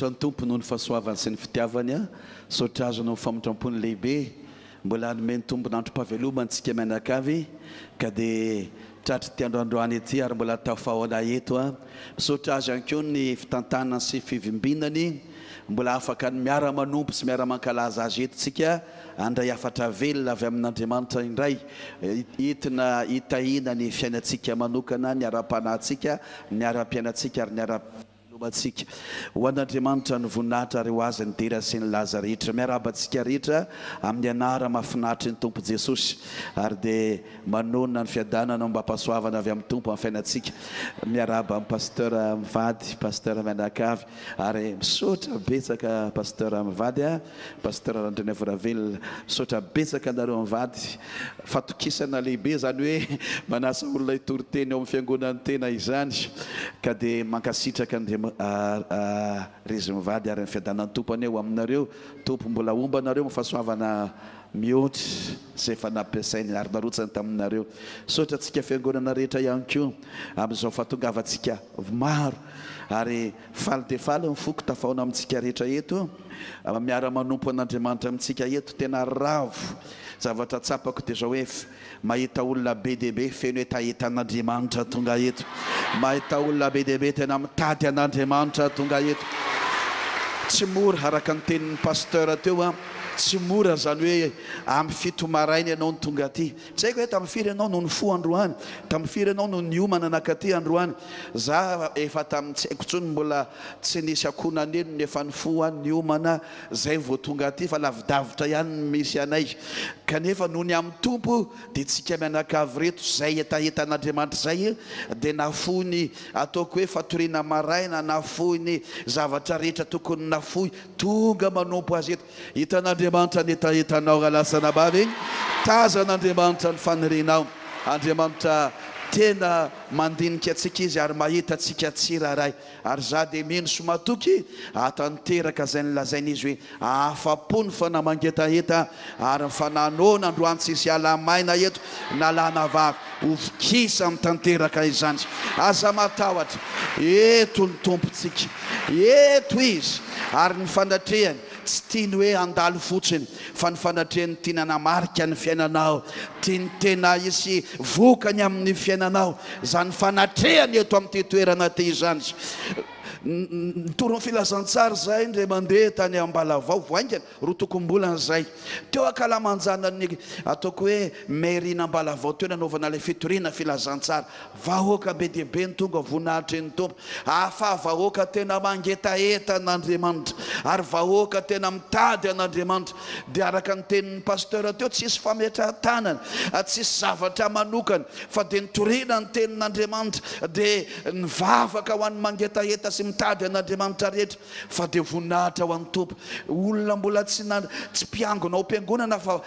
misaotra ny tompo noho ny fahasoavany sy ny fitiavany saotra azo no famotrampony lehibe mbola hanome ny tompo nandrom-pahavelomany tsika mianakavy ka dia tratry ty androandroany ety ary mbola tafahoana eto saotra azo ihany koa ny fitantanana sy fivimbinany mbola afaka ny miara-manompo sy miara-mankalaza azy eto tsika andray afatra velona avy amin'Andriamanitra indray entina hitahina ny fiainantsika manokana ny ara-panahintsika ny ara-piainantsika ary ny ara-lomantsika ho an'Andriamanitra ny voninahitra ary ho azy ny dera sy ny laza rehetra miarabantsika rehetra amin'ny anara mahafinaritra ny tompo Jesosy ary dia manonona ny fiadanana mba hampasoavana avy amin'ny tompo amin'ny fiainantsika miaraba amin'ny pasteur mivady pasteur mianakavy ary misaotra betsaka pasteur mivady pasteur Andrena Voravelona misaotra betsaka anareo mivady fatokisana lehibe zany hoe manasa olona hitory-teny eo amin'ny fiangonany tena izany ka dia mankasitraka rezy mivady ary ny fiadanany tompo aneo aminareo tompo mbola omba anareo mifahasoavana mihoatra izay efa nampiasainy ary narotsany taminareo saotra antsika fiangonana rehetra ihany koa amin'izao fahatongavantsika maro ary faly dia faly mifoko tafaona amintsika rehetra eto miara-manompo an'Andriamanitra amintsika eto tena ravo zavatra tsapako dia zao hoe mahita olona be dia be feno hoe tahita an'Andriamanitra tonga eto mahita olona be dia be tena mitady an'Andriamanitra tonga eto tsy mora araka ny tenin'ny pasteur teo tsy mora zany hoe amin'ny fito maraina ianao ny tonga aty tsy haiko hoe tamin'ny firy ianao no ny fo androany tamin'ny firy ianao no ny homana anakaty androany za efa tamin'ny tsy haiko ntsony mbola tsy nisy akonaneno ny efa ny fo ny homana zay vao tonga aty fa lavidavitra ihany misy anay kanefa noho ny amin'ny tompo dia tsika mianakavy reto zay hetaheta an'Andriamanitra zay dia nafoy ny ataoko hoe fatoriana maraina nafoy ny zavatra rehetra tokony nafoy tonga manompo azy eto hitan'Andriamanitra ny etahetanao alasana bavy tazan'Andriamanitra ny fanirinao Andriamanitra tena mandinika atsika izy ary mahita atsika tsiraray ary za dia mino somatoky atanteraka zay nilazaina izy hoe afa-po ny fanamangetaheta ary fananona androany tsisy alamaina eto nalana vavy ovokisa mitanteraka izany aza matahotra eto ny tompontsika eto izy ary ny fanatrehany tsy tiany hoe andalo fotsiny fa ny fanatrehany tiana namarika ny fiainanao tiany tena isy vokany amin'ny fiainanao zany fanatrehany eto amin'ity toerana ty izany torony filazantsara zay ndre mandeha tany Ambalavao voaingana roa tokom-bolana zay teo akalamanjanany ataoko hoe mairina Ambalavao teo nanaovana ilay fitoriana filazantsara vahoaka be dia be ny tonga voninahitra ny tompo afa vahoaka tena mangetaheta an'Andriamanitra ary vahoaka tena mitady an'Andriamanitra dia araka ny tenin'ny pasteur teo tsisy fametrahan-tanana tsisy zavatra manokana fa dia nitoriana ny tenin'Andriamanitra dia nivavaka ho an'ny mangetaheta sy mitady an'Andriamanitra rehetra fa dia voninahitra ho an'ny tompo olona mbola tsy mpiangona ao am-piangonana fa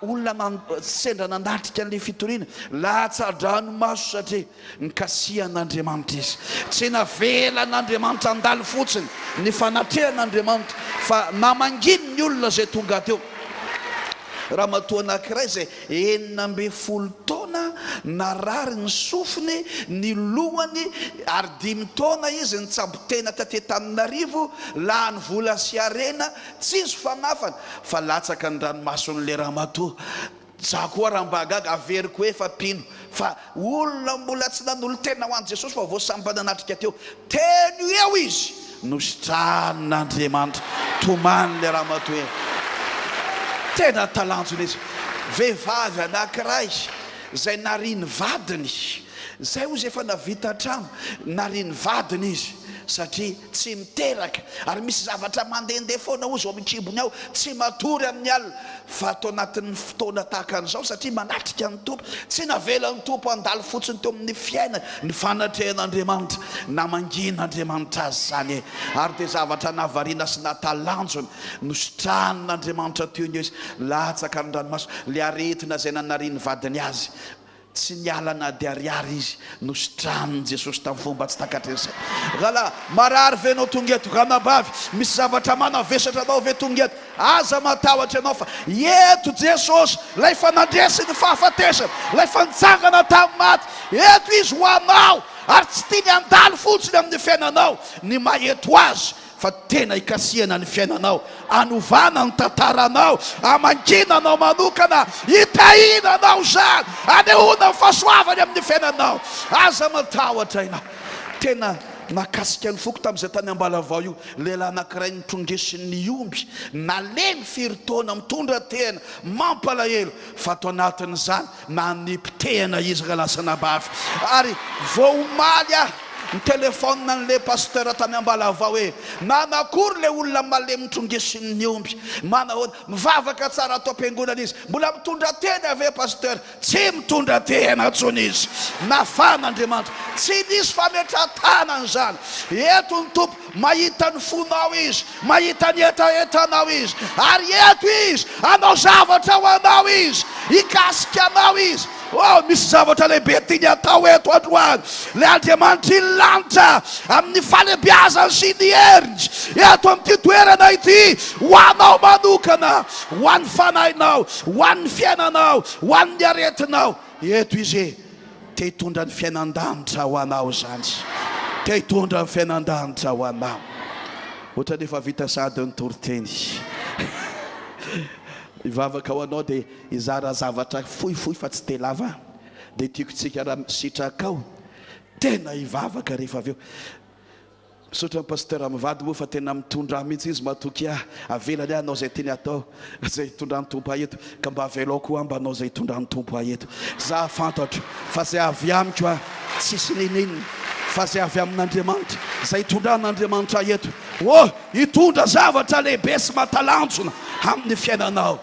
olona sendra nanatrika an'ilay fitoriana latsa-drano maso satria nikasihan'Andriamanitra izy tsy navela an'Andriamanitra andalo fotsiny ny fanatrehan'Andriamanitra fa namanginy ny olona zay tonga teo raha matoa anankiray zay 12 taona narary ny sofiny ny lohany ary 5 taona izy nitsabotena taty Antananarivo laha ny vola sy arena tsisy fanafana fa latsaka ny ranomason'le ramatoa za koa raha mba gaga averiko hoe fa pino fa olona mbola tsy nanolo tena ho an'i Jesosy fa voasamba nanatrika teo teny eo izy nositran'Andriamanitra tomany le ramatoa eny tena talanjona izy vehivavy anankiray zay nariny vadiny zay ozy efa navita trano nariny vadiny izy satria tsy miteraka ary misy zavatra mandehandeha foana ozy ao mikibony ao tsy matory amin'ny alina fa atao anatin'ny fotoana tahaka an'izao satria manatrika ny tompo tsy navela ny tompo andalo fotsiny teo amin'ny fiainana ny fanatrehan'Andriamanitra namangin'Andriamanitra azy zany ary dia zavatra nahavariana sy natalanjona nositran'Andriamanitra teo ny izy latsaka ny ranomaso le aretina zay nanariny vadiny azy tsy nialana dia ariary izy nositran'ny Jesosy tamin'ny fomba tsy takatr'izay rahala marary ve anao tonga eto ranabavy misy zavatra manavesatra anao ve tonga eto aza matahotra ianao fa eto Jesosy lay fanandresy ny fahafatesana lay fanitsangana tamin'ny maty eto izy ho anao ary tsy tiany andalo fotsiny amin'ny fiainanao ny maheto azy fa tena ikasiana ny fiainanao, anovana ny tantaranao, amankinanao manokana, itahinanao zany, anehoana fahasoavany amin'ny fiainanao. Aza matahotra ianao. Tena nakasika ny foko tamin'izay tany Ambalavao io, lehilahy anankiray nitrongesiny omby, nalemy firy-taona mitondra tena, mampalahelo, fa ato anatin'izany nanipitehana izy ka lasa nabavy. Ary vao omaly ny telefônina n'le pasteur tany Ambalavao hoe nanakory le olona malemy nitrongesiny omby, manahoana mivavaka tsara atao am-piangonana izy, mbola mitondra tena ave pasteur? Tsy mitondra tena intsony izy. Nafan'Andriamanitra, tsy nisy fametran-tanany zany. Eto ny tompo, mahita ny fonao izy, mahita ny etaetanao izy, ary eto izy anao zavatra ho anao izy, ikasika anao izy. Oh, misy zavatra lehibe tiany atao eto androany. Le Andriamanitra ilanitra amin'ny falebiazany sy ny heriny eto amin'ity toerana ity, ho anao manokana, ho an'ny fanahinao, ho an'ny fiainanao, ho an'ny aretinao. Eto izy te hitondra ny fiainan-danitra ho anao zany, te hitondra ny fiainan-danitra ho anao. Ohatra nefa vita sady ny toroteny ivavaka ho anao dia izara zavatra fohifohy fa tsy te lava, dia tiako tsika raha sitraka tena ivavaka rehefa avy eo. Misaotra ny pasteur mivady moa fa tena mitondra mihitsy izy, matoky avelany anao zay tiany atao, zay hitondra ny tompo aheto, ka mba avelao koa mba anao zay hitondra ny tompo aheto. Za fantatro fa zay avy amiko tsisy ninina, fa zay avy amin'Andriamanitra, zay hitondran'Andriamanitra aheto. Oh, hitondra zavatra lehibe sy matalantsona amin'ny fiainanao.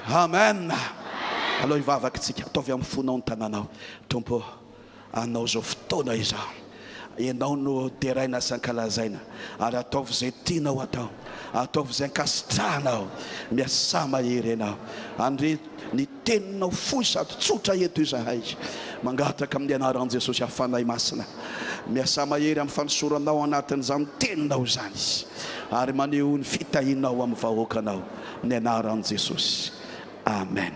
Amen. Aloha ivavaka tsika, ataovy amin'ny fonao ny tananao. Tompo, anao zao fotoana izao, ianao no teraina sy ankalazaina, ary ataovy zay tianao atao, ataovy zay ankasitrahanao, miasa mahery ianao. Andre ny teninao fohy sady tsotra eto izahay, mangataka amin'ny anaran'i Jesosy hafanahy masina, miasa mahery amin'ny fanosoranao anatin'izany teninao zany, ary maneho ny fitahinao amin'ny vahoakanao, ny anaran'i Jesosy. Amen.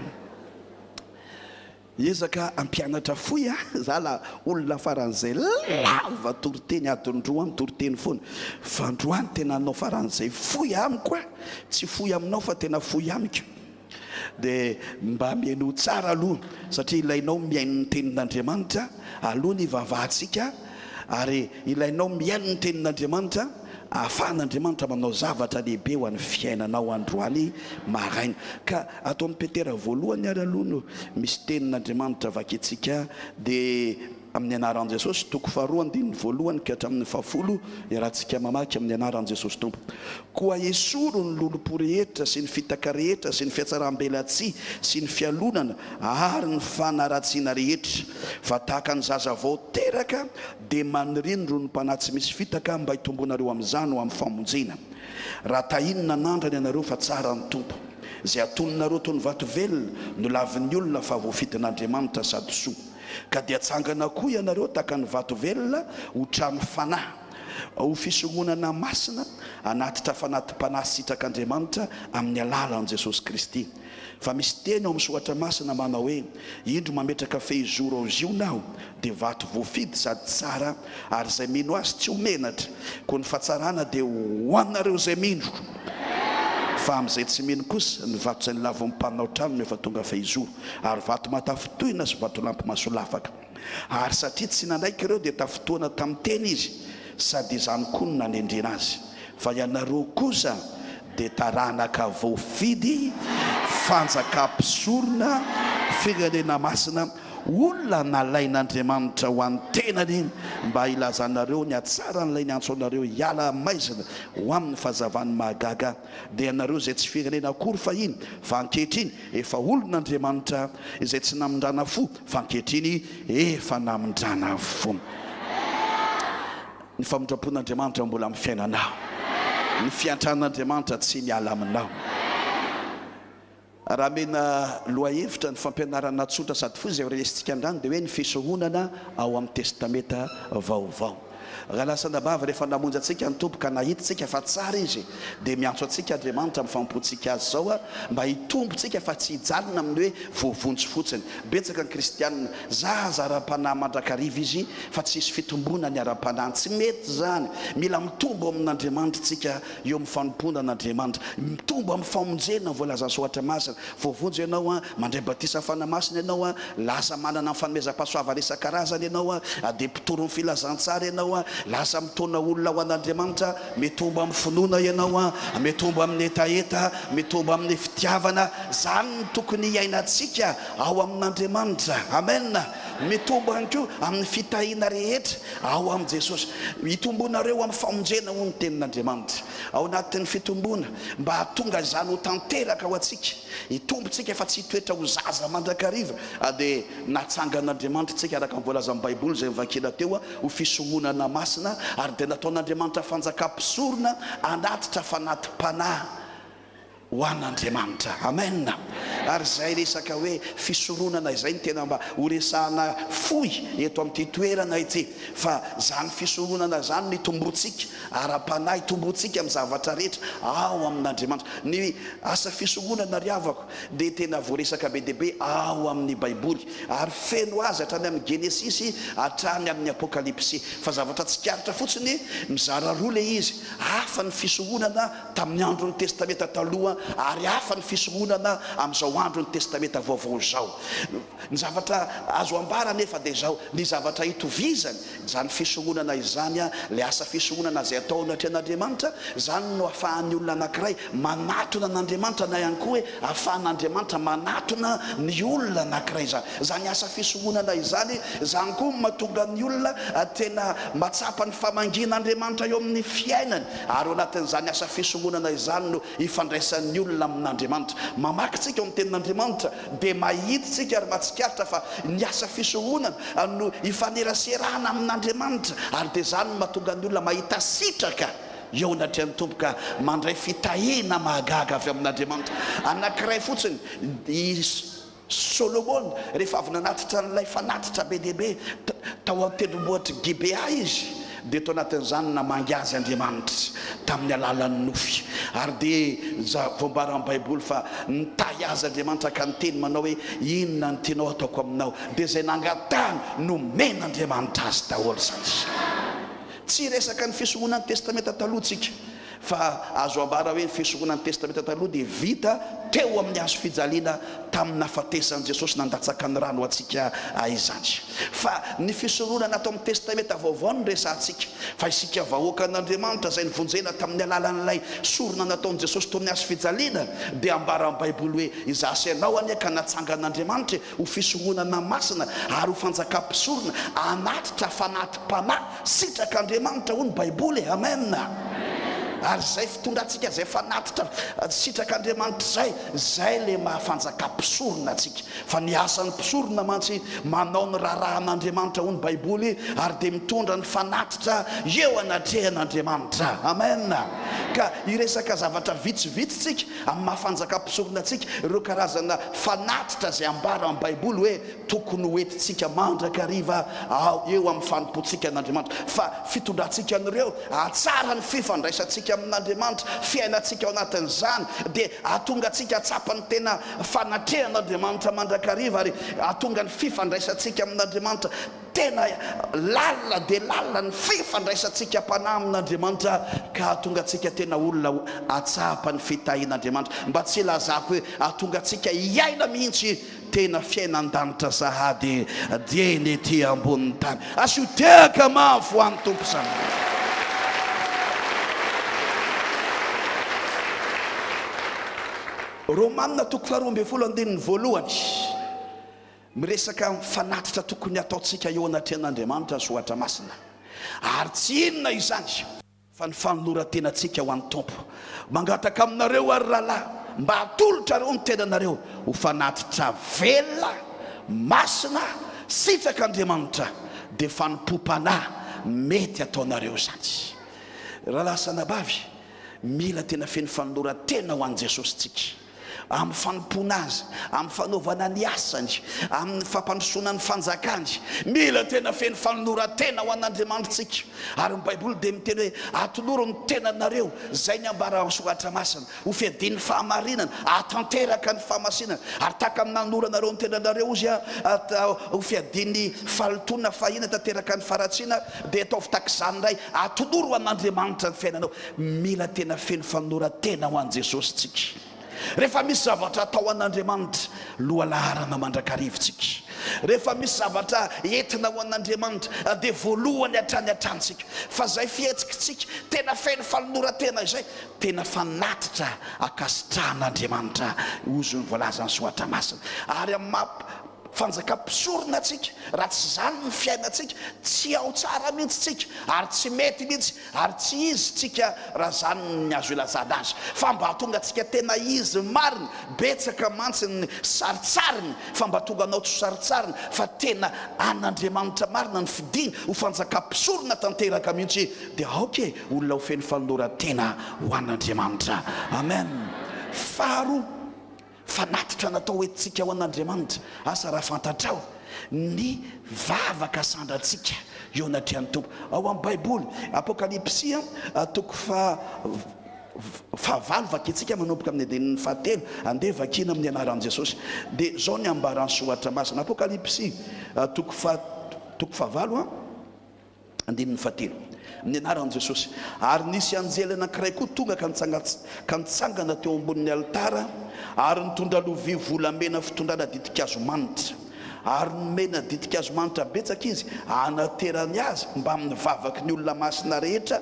Ezaka ampianatra fohy zala olona faran'izay lava toroteny atondroany toroteny foana, fa androany tena anao faran'izay fohy amiko, tsy fohy aminao fa tena fohy amiko. Dia mba mihaino tsara aloha, satria ilainao miaino ny tenin'Andriamanitra aloha ny vavahantsika, ary ilainao miaino ny tenin'Andriamanitra ahafahan'Andriamanitra manao zavatra lehibe ho an'ny fiainanao androany maraina. Ka atao amin'ny Petera voalohany ary aloha no misy tenin'Andriamanitra vaketsika, dia amin'ny anaran'i Jesosy, toko 2:1 ka hatramin'ny 10 iarahantsika mamaky amin'ny anaran'i Jesosy Tompo. Koa esoro ny lolopo rehetra sy ny fitaka rehetra sy ny fiatsaram-belatsia sy ny fialonana ary ny fanaratsiana rehetra, fa tahaka ny zaza vao teraka dia manirindro ny mpanahy tsy misy fitaka mba hitombonareo amin'izany ho amin'ny famonjena. Raha tahinina nandrany ianareo fa tsara ny Tompo, zay atononareo toy ny vato velona no lavin'ny olona fa voafidin'Andriamanitra sady soa. Ka dia tsangana koa ianareo tahaka ny vato velona ho trano fanahy, ho fisongonana masina anatitra fanatim-panahy sitrak'Andriamanitra amin'ny alalan'i Jesosy Kristy. Fa misy teny ao amin'ny soratra masina manao hoe, indro mametraka fehizoro ao izy io nao dia vato voafidy sady tsara, ary zay mino azy tsy homenatra, koa ny fahatsarana dia hoanareo zay mindro. Fa amin'izay tsy mino kosa ny vato zay nilavo mpanao trano nefa tonga fehizoro, ary vato matafotoina sy vato lampy masolafaka. Ary satria tsy nanaiky ireo dia tafotoana tamin'ny teny izy, sady izany koa no nanendrena azy. Fa ianareo kosa dia taranaka voafidy, fanjakam-pisorona, firenena masina, olona nalain'Andriamanitra ho an'ny tenany, mba ilazanareo ny atsara n'ilay ny antso anareo hiala maizina ho amin'ny fahazavany mahagaga. Dia ianareo zay tsy firenena akory fahiny, fa ankehitriny efa olon'Andriamanitra, izay tsy namindrana fo fa ankehitriny efa namindrana fo. Ny famindrapon'Andriamanitra mbola amin'ny fiainanao, ny fiantran'Andriamanitra tsy miala aminao. Raha mena loha-hevitra ny fampianarana tsotra sady fohy zay resintsika andrany dia hoe ny fisoronana ao amin'ny testameta vaovao. raha lasana bava rehefa namonjy atsika ny tompo ka nahitatsika fa tsara izy dia miantso atsika Andriamanitra mifampontsika azy zao mba hitombotsika fa tsy hijalina amin'ny hoe voavonjy fotsiny. Betsaka ny kristianina zaza ara-panahy mandrakariva izy fa tsisy fitombona ny ara-panahy, tsy mety zany. Mila mitombo amin'Andriamanitra tsika eo amin'ny fanompona an'Andriamanitra, mitombo amin'ny famonjena voalaza soatra masina. Voavonjy ianao mandray batisa fanamasina ianao lasa manana fanomezam-pahasoava isan-karazany ianao dia mpitoro ny filazantsara ianao lasa mitona olona ho an'Andriamanitra, mitombo amin'ny finoana ianao mitombo amin'ny etaeta, mitombo amin'ny fitiavana. Zany ny tokony hiainantsika ao amin'Andriamanitra. Amen. Mitombo ihany koa amin'ny fitahiana rehetra ao amin'i Jesosy. Hitombonareo amin'ny famonjena ho ny tenin'Andriamanitra. Ao anatin'ny fitombona mba hahatonga izany ho tanteraka ho antsika, hitombotsika fa tsy hitoetra ho zaza mandrakariva dia natsangan'Andriamanitra tsika araka ny voalaza amin'ny Baiboly izay mivakina teo ho fisomonana masina, ary dia nataon'Andriamanitra fanjakam-pisorona anatitra fanatim-panahy ho an'Andriamanitra. Amen. Ary izay resaka hoe fisoronana izay ny tena mba horesahana fohy eto amin'ity toerana ity, fa zany fisoronana zany ny tombotsika ara-panahy, tombotsika amin'ny zavatra rehetra ao amin'Andriamanitra. Ny asa fisoronana riavako dia tena voaresaka be dia be ao amin'ny Baiboly, ary feno azy hatrany amin'ny Genesisy hatrany amin'ny Apokalipsy. Fa zavatra tsikaritra fotsiny mizara roa le izy. Hafa ny fisoronana tamin'ny andron'ny testamenta taloha, ary hafa ny fisoronana amin'izao andro ny testamenta vaovao zao. Ny zavatra azo ambara nefa dia zao, ny zavatra hitovizany zany fisoronana izany le asa fisoronana zay atao anaty an'Andriamanitra, zany no ahafahan'ny olona anankiray manatona an'Andriamanitra, na ihany koa hoe ahafahan'Andriamanitra manatona ny olona anankiray. Zany asa fisoronana izany, zany koa mahatonga ny olona tena matsapa ny famangin'Andriamanitra eo amin'ny fiainany, ary ao anatin'izany asa fisoronana izany no ifandraisan'ny olona amin'Andriamanitra. Mamaky tsika amin'ny tenin'Andriamanitra dia mahita tsika ary mahatsikaritra fa ny asa fisoronana no ifaneraserana amin'Andriamanitra, ary dia zany mahatonga ny olona mahita sitraka eo anatrany tompo ka mandray fitahiana mahagaga avy amin'Andriamanitra. Anankiray fotsiny Solomon rehefa avy nanatitra n'ilay fanatitra be dehibe tao an-tendrombohitra Gibea izy, dia tao anatin'izany namangy azy Andriamanitra tamin'ny alalan'ny nofy, ary dia voambara amin'ny Baiboly fa nitahy azy Andriamanitra ka niteny manao hoe inona no tianao ataoko aminao, dia zay nangatahany nomen'Andriamanitra azy daholo zany. Tsy resaka ny fisoronan'ny testamenta talohantsika, fa azo ambara hoe ny fisoronan'ny testamenta taloha dia vita teo amin'ny hazo fijaliana tamin'ny nahafatesan'i Jesosy nandatsaka ny rano antsika izany. Fa ny fisoronana atao amin'ny testamenta vaovao no resantsika, fa isika vahoaka an'Andriamanitra izay nivonjena tamin'ny alalan'ilay sorona nataon'i Jesosy tao amin'ny hazo fijaliana, dia ambara amin'ny Baiboly hoe izasy ianao anie ka natsangan'Andriamanitra ho fisoronana masina ary ho fanjakam-pisorona anatitra fanatim-panahy sitraka Andriamanitra ho ny Baiboly. Amen. Ary zay fitondrantsika zay fanatitra sitraka Andriamanitra zay le mahafanjaka-pisorona atsika. Fa ny asan'ny mpisorona mantsy manao ny rarahan'Andriamanitra ho ny Baiboly, ary dia mitondra ny fanatitra eo anatrehan'Andriamanitra. Amen. Ka iresaka zavatra vitsivitsitsika amin'ny mahafanjaka-pisorona atsika, ireo karazana fanatitra zay ambara amin'ny Baiboly hoe tokony hoentintsika mandrakariva eo amin'ny fanompoantsika an'Andriamanitra. Fa fitondrantsika an'ireo atsara ny fifandraisantsika amin'Andriamanitra, fiainantsika ao anatin'izany dia ahatonga antsika atsapa ny tena fanatrehan'Andriamanitra mandrakariva, ary ahatonga ny fifandraisantsika amin'Andriamanitra tena lalina dia lalina ny fifandraisantsika mpanahy amin'Andriamanitra, ka ahatonga antsika tena olona atsapa ny fitahian'Andriamanitra, mba tsy lazako hoe ahatonga antsika hiaina mihitsy tena fiainan-danitra sahady dieny ety ambonin'ny tany. Asotehaka mafy ho an'ny tompo zany. Romanina toko 12:1 miresaka fanatitra tokony ataontsika eo anatrehan'Andriamanitra ny soatra masina, ary tsy inona izany fa ny fanoloran-tenantsika ho an'ny tompo. Mangataka aminareo ary rahalahy, mba hatolotra reo ny tenanareo ho fanatitra velona masina sitraka Andriamanitra, dia fanompom-panahy mety ataonareo zany. Rahalahy sanabavy, mila tena feno fanoloran-tena ho an'i Jesosy tsika, amin'ny fanompona azy, amin'ny fanaovana ny asany, amin'ny fampandrosoana ny fanjakany. Mila tena feno fanonoran-tena ho an'Andriamanitsika. Ary ny Baiboly dia miteny hoe atonoro ny tenanareo, zay ny ambara amin'ny soratra masina, ho fiadian'ny fahamarinana, atanteraka ny fahamasinana. Ary taka amin'ny nanoranareo ny tenanareo izy ho fiadian'ny fahalitona fahina, tanteraka ny faratsiana, dia ataovy takizany indray, atonoro ho an'Andriamanitra ny fiainanao. Mila tena feno fanonoran-tena ho an'i Jesosy tsika. Rehefa misy zavatra atao an'Andriamanitra, loha laharana mandrakarivotsika. Rehefa misy zavatra entina ho an'Andriamanitra, dia voalohany hatrany hatrantsika. Fa zay fihetsikitsika tena feno fanonoran-tena izay, tena fanatitra akasitrahan'Andriamanitra, ozy ny voalaza ny soratra masina. Ary amin'ny fanjakam-pisorona atsika, raha tsy zany ny fiainantsika, tsy ao tsara mihitsy tsika, ary tsy mety mihitsy, ary tsy izy tsika raha zany ny azo ilazana azy. Fa mba tonga tsika tena izy mariny, betsaka mantsy ny saritsariny, fa mba tonga anao tsy saritsariny, fa tena an'Andriamanitra marina ny fidiny ho fanjakam-pisorona tanteraka mihitsy, dia aoke olona ho feno fanonoran-tena ho an'Andriamanitra. Amen. Faharoa, fanatitra natao hoentsika ho an'Andriamanitra, asa raha fantatrao, ny vavaka sandratsika eo anatrehan'ny Tompo. Ao amin'ny Baiboly, Apokalipsia toko fahavalo vakitsika manomboka amin'ny andininy fahatelo, andeha vakina amin'ny anaran'i Jesosy. Dia zao ny ambaran'ny soratra masina, Apokalipsia toko fahavalo andininy fahatelo, amin'ny anaran'i Jesosy. Ary nisy anjely anankiray koa tonga ka nitsangana teo ambonin'ny altara, ary nitondra lovia volamena fitondrana ditikazo manitra. Ary nomena ditikazo manitra betsaka izy, anaterany azy mba amin'ny vavaky ny olona masina rehetra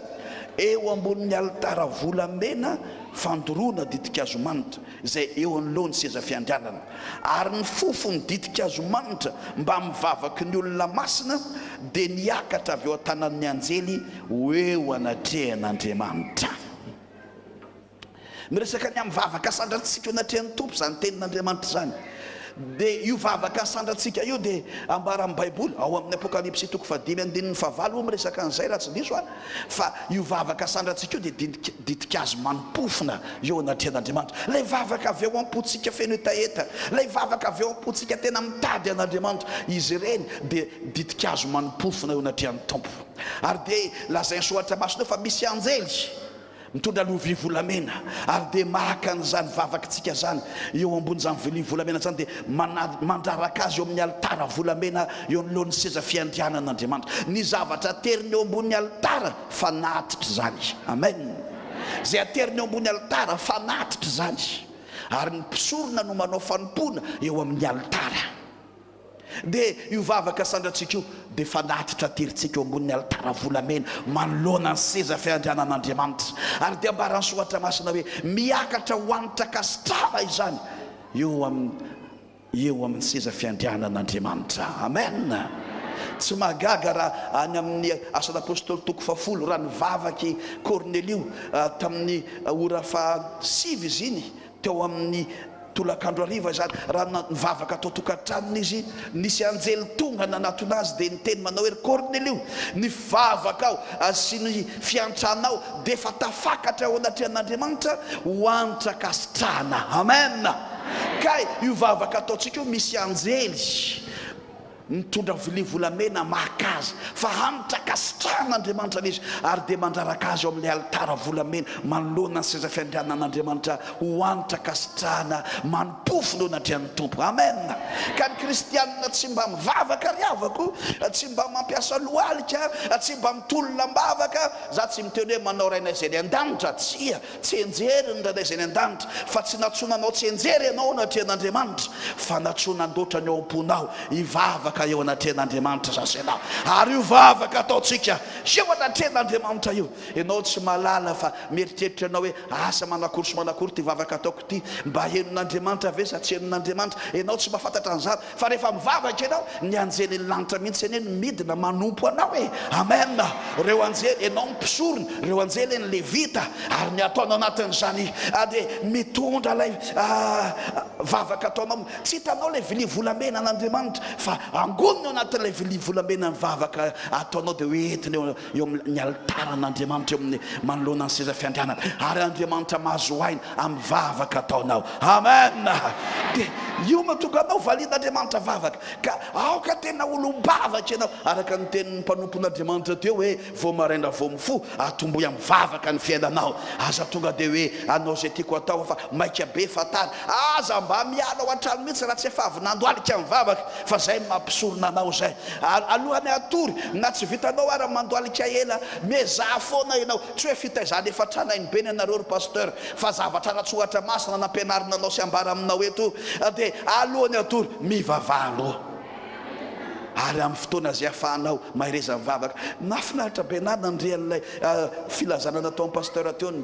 eo ambonin'ny altara volamena fandoroana ditikazo manitra, izay eo anoloan'ny seza fiandrianana. Ary ny fofony ditikazo manitra mba mivavaky ny olona masina, dia niakatra avy eo an-tanan'ny anjely eo anatrehan'Andriamanitra. Miresaka ny amin'ny vavaka sandratsika eo anatrehan'ny Tompo, zany tenin'Andriamanitra zany. Dia io vavaka sandratsika io dia ambara amin'ny Baiboly ao amin'ny Apokalipsia toko 5:favalo miresaka an'izay raha tsy diso. Fa io vavaka sandratsika io dia ditikazo manopofona eo anatrehan'Andriamanitra. Lay vavaka avy eo am-potsika feno etaeta, lay vavaka avy eo am-potsika tena mitady an'Andriamanitra, izy ireny dia ditikazo manopofona eo anatrehan'ny Tompo. Ary dia lazainy soratra masina fa misy anjely mitondra lovia volamena, ary dia maka an'izany vavakitsika zany eo ambon'izany lovia volamena zany, dia mandraraka azy eo amin'ny altara volamena eo anoloan'ny seza fiandrianan'Andriamanitra. Ny zavatra ateriny eo ambon'ny altara fanatitra zany. Amen. Zay ateriny eo ambon'ny altara fanatitra zany, ary ny mpisorona no manao fanompona eo amin'ny altara. Dia io vavaka sandratsika io dia fanatitra teritsika eo ambon'ny altara volamena manoloana ny seza fiandrianan'Andriamanitra. Ary dia ambaran'ny soratra masina hoe miakatra ho anitra kasitrana izany eo amin'ny seza fiandrianan'Andriamanitra. Amen. Tsy mahagaga raha any amin'ny asan'apôstôly toko 10 raha nivavaky Kornelio tamin'ny ora faha-5 izy iny, teo amin'ny tolakandro ariva zany, raha nivavaka atao tokantranony izy, nisy anjely tonga nanatona azy dia niteny manao hoe Kornelio, ny vavaka ao sy ny fiantranao dia efa tafakatra ao anatrehan'Andriamanitra ho anitra kasitrahana. Amen. Kay io vavaka ataotsika io misy anjely mitondra vilia volamena maka azy, fa hanitra kasitrahan'Andriamanitra izy, ary dia mandraraka azy eo amin'ny altara volamena manoloana ny seza fiandrianan'Andriamanitra ho hanitra kasitrahana manopofona eo anatrehan'ny Tompo. Amen. Ka ny kristianina tsy mba mivavaka riavako, tsy mba mampiasa lohalika, tsy mba mitolona-bavaka. Za tsy miteny hoe manao rainay izay ny an-danitra, tsy enjery ny rainay izay ny an-danitra, fa tsy natsonanao tsy enjery ianao anatrehan'Andriamanitra, fa natsonan-doatra ny ao am-ponao hivavaka eo anatrehan'Andriamanitra zasenao. Ary io vavaka ataotsika eo anatrehan'Andriamanitra io, ianao tsy malala fa mieritreritra ianao hoe asa manakory sy manakory ty vavaka ataoko ty, mba henon'Andriamanitra ve sa tsy henon'Andriamanitra? Ianao tsy mahafantatra an'izany, fa rehefa mivavaka ianao, ny anjely ny lanitra mihitsy eny midina manompo anao e. Amen. Reo anjely ianao mpisorona, reo anjely ny levita, ary ny ataonao anatin'izany dia mitondra lay vavaka ataonao. Tsy hitanao lay vilia volamena an'Andriamanitra, fa angonina ao anatin'ilay vilia volamena mivavaka ataonao dia hoe entiny eo amin'ny altaran'Andriamanitra eo amin'ny manoloana ny seza fiandrianana ary Andriamanitra mahazo aina amin'ny vavaka ataonao. Amen. Dia io mahatonga anao valian'Andriamanitra vavaka ka aoka tena olombavaka ianao araka ny tenin'ny mpanompon'Andriamanitra teo hoe vao maraina vao mifo atomboy amin'ny vavaka ny fiainanao. Aza tonga dia hoe anao zay tiako atao fa maika be fatary aza mba miala ao an-trano mihitsy raha tsy efa avy nandoalika amin'ny vavaka fa zay mampisorona anao zay. Alohany atory na tsy vitanao ara mandoalika ela mezaha foana ianao tsy hoe fitaizany efa tranainy be ny anareo ry pasteur fa zavatra ratsohatra masina nampianarina anao sy ambara aminao eto dia alohany atory mivavaha aloha ary amin'ny fotoana zay afahanao mahireza mivavaka. Nafinaritra be nana ndrean'ilay filazana nataon'ny pasteur teo ny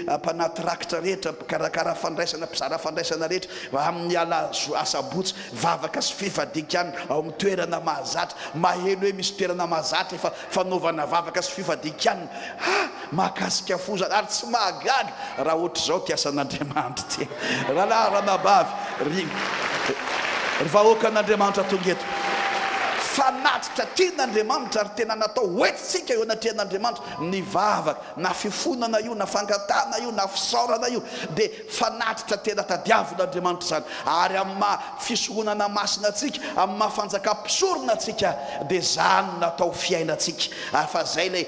mpanaty rakitra rehetra karakara fandraisana mpizara fandraisana rehetra amin'ny ala asabotsy vavaka sy fifadikany ao amin'ny toerana mahazatra maheno hoe misy toerana mahazatra efa fanaovana vavaka sy fifadikany mahakasika fozana ary tsy mahagaga raha ohatra zao tiasan'Andriamanitra ty raha ranabavy ry vahoaka an'Andriamanitra tonga eto fanatitra tian'Andriamanitra ary tena natao hoentsika eo anatrian'Andriamanitra ny vavaka na fifonana io na fangatana io na fisaorana io dia fanatitra tena tadiavin'Andriamanitra zany ary amin'ny maha fisoronana masina atsika amin'ny maha fanjakam-pisorona atsika dia zany natao fiainantsika fa zay lay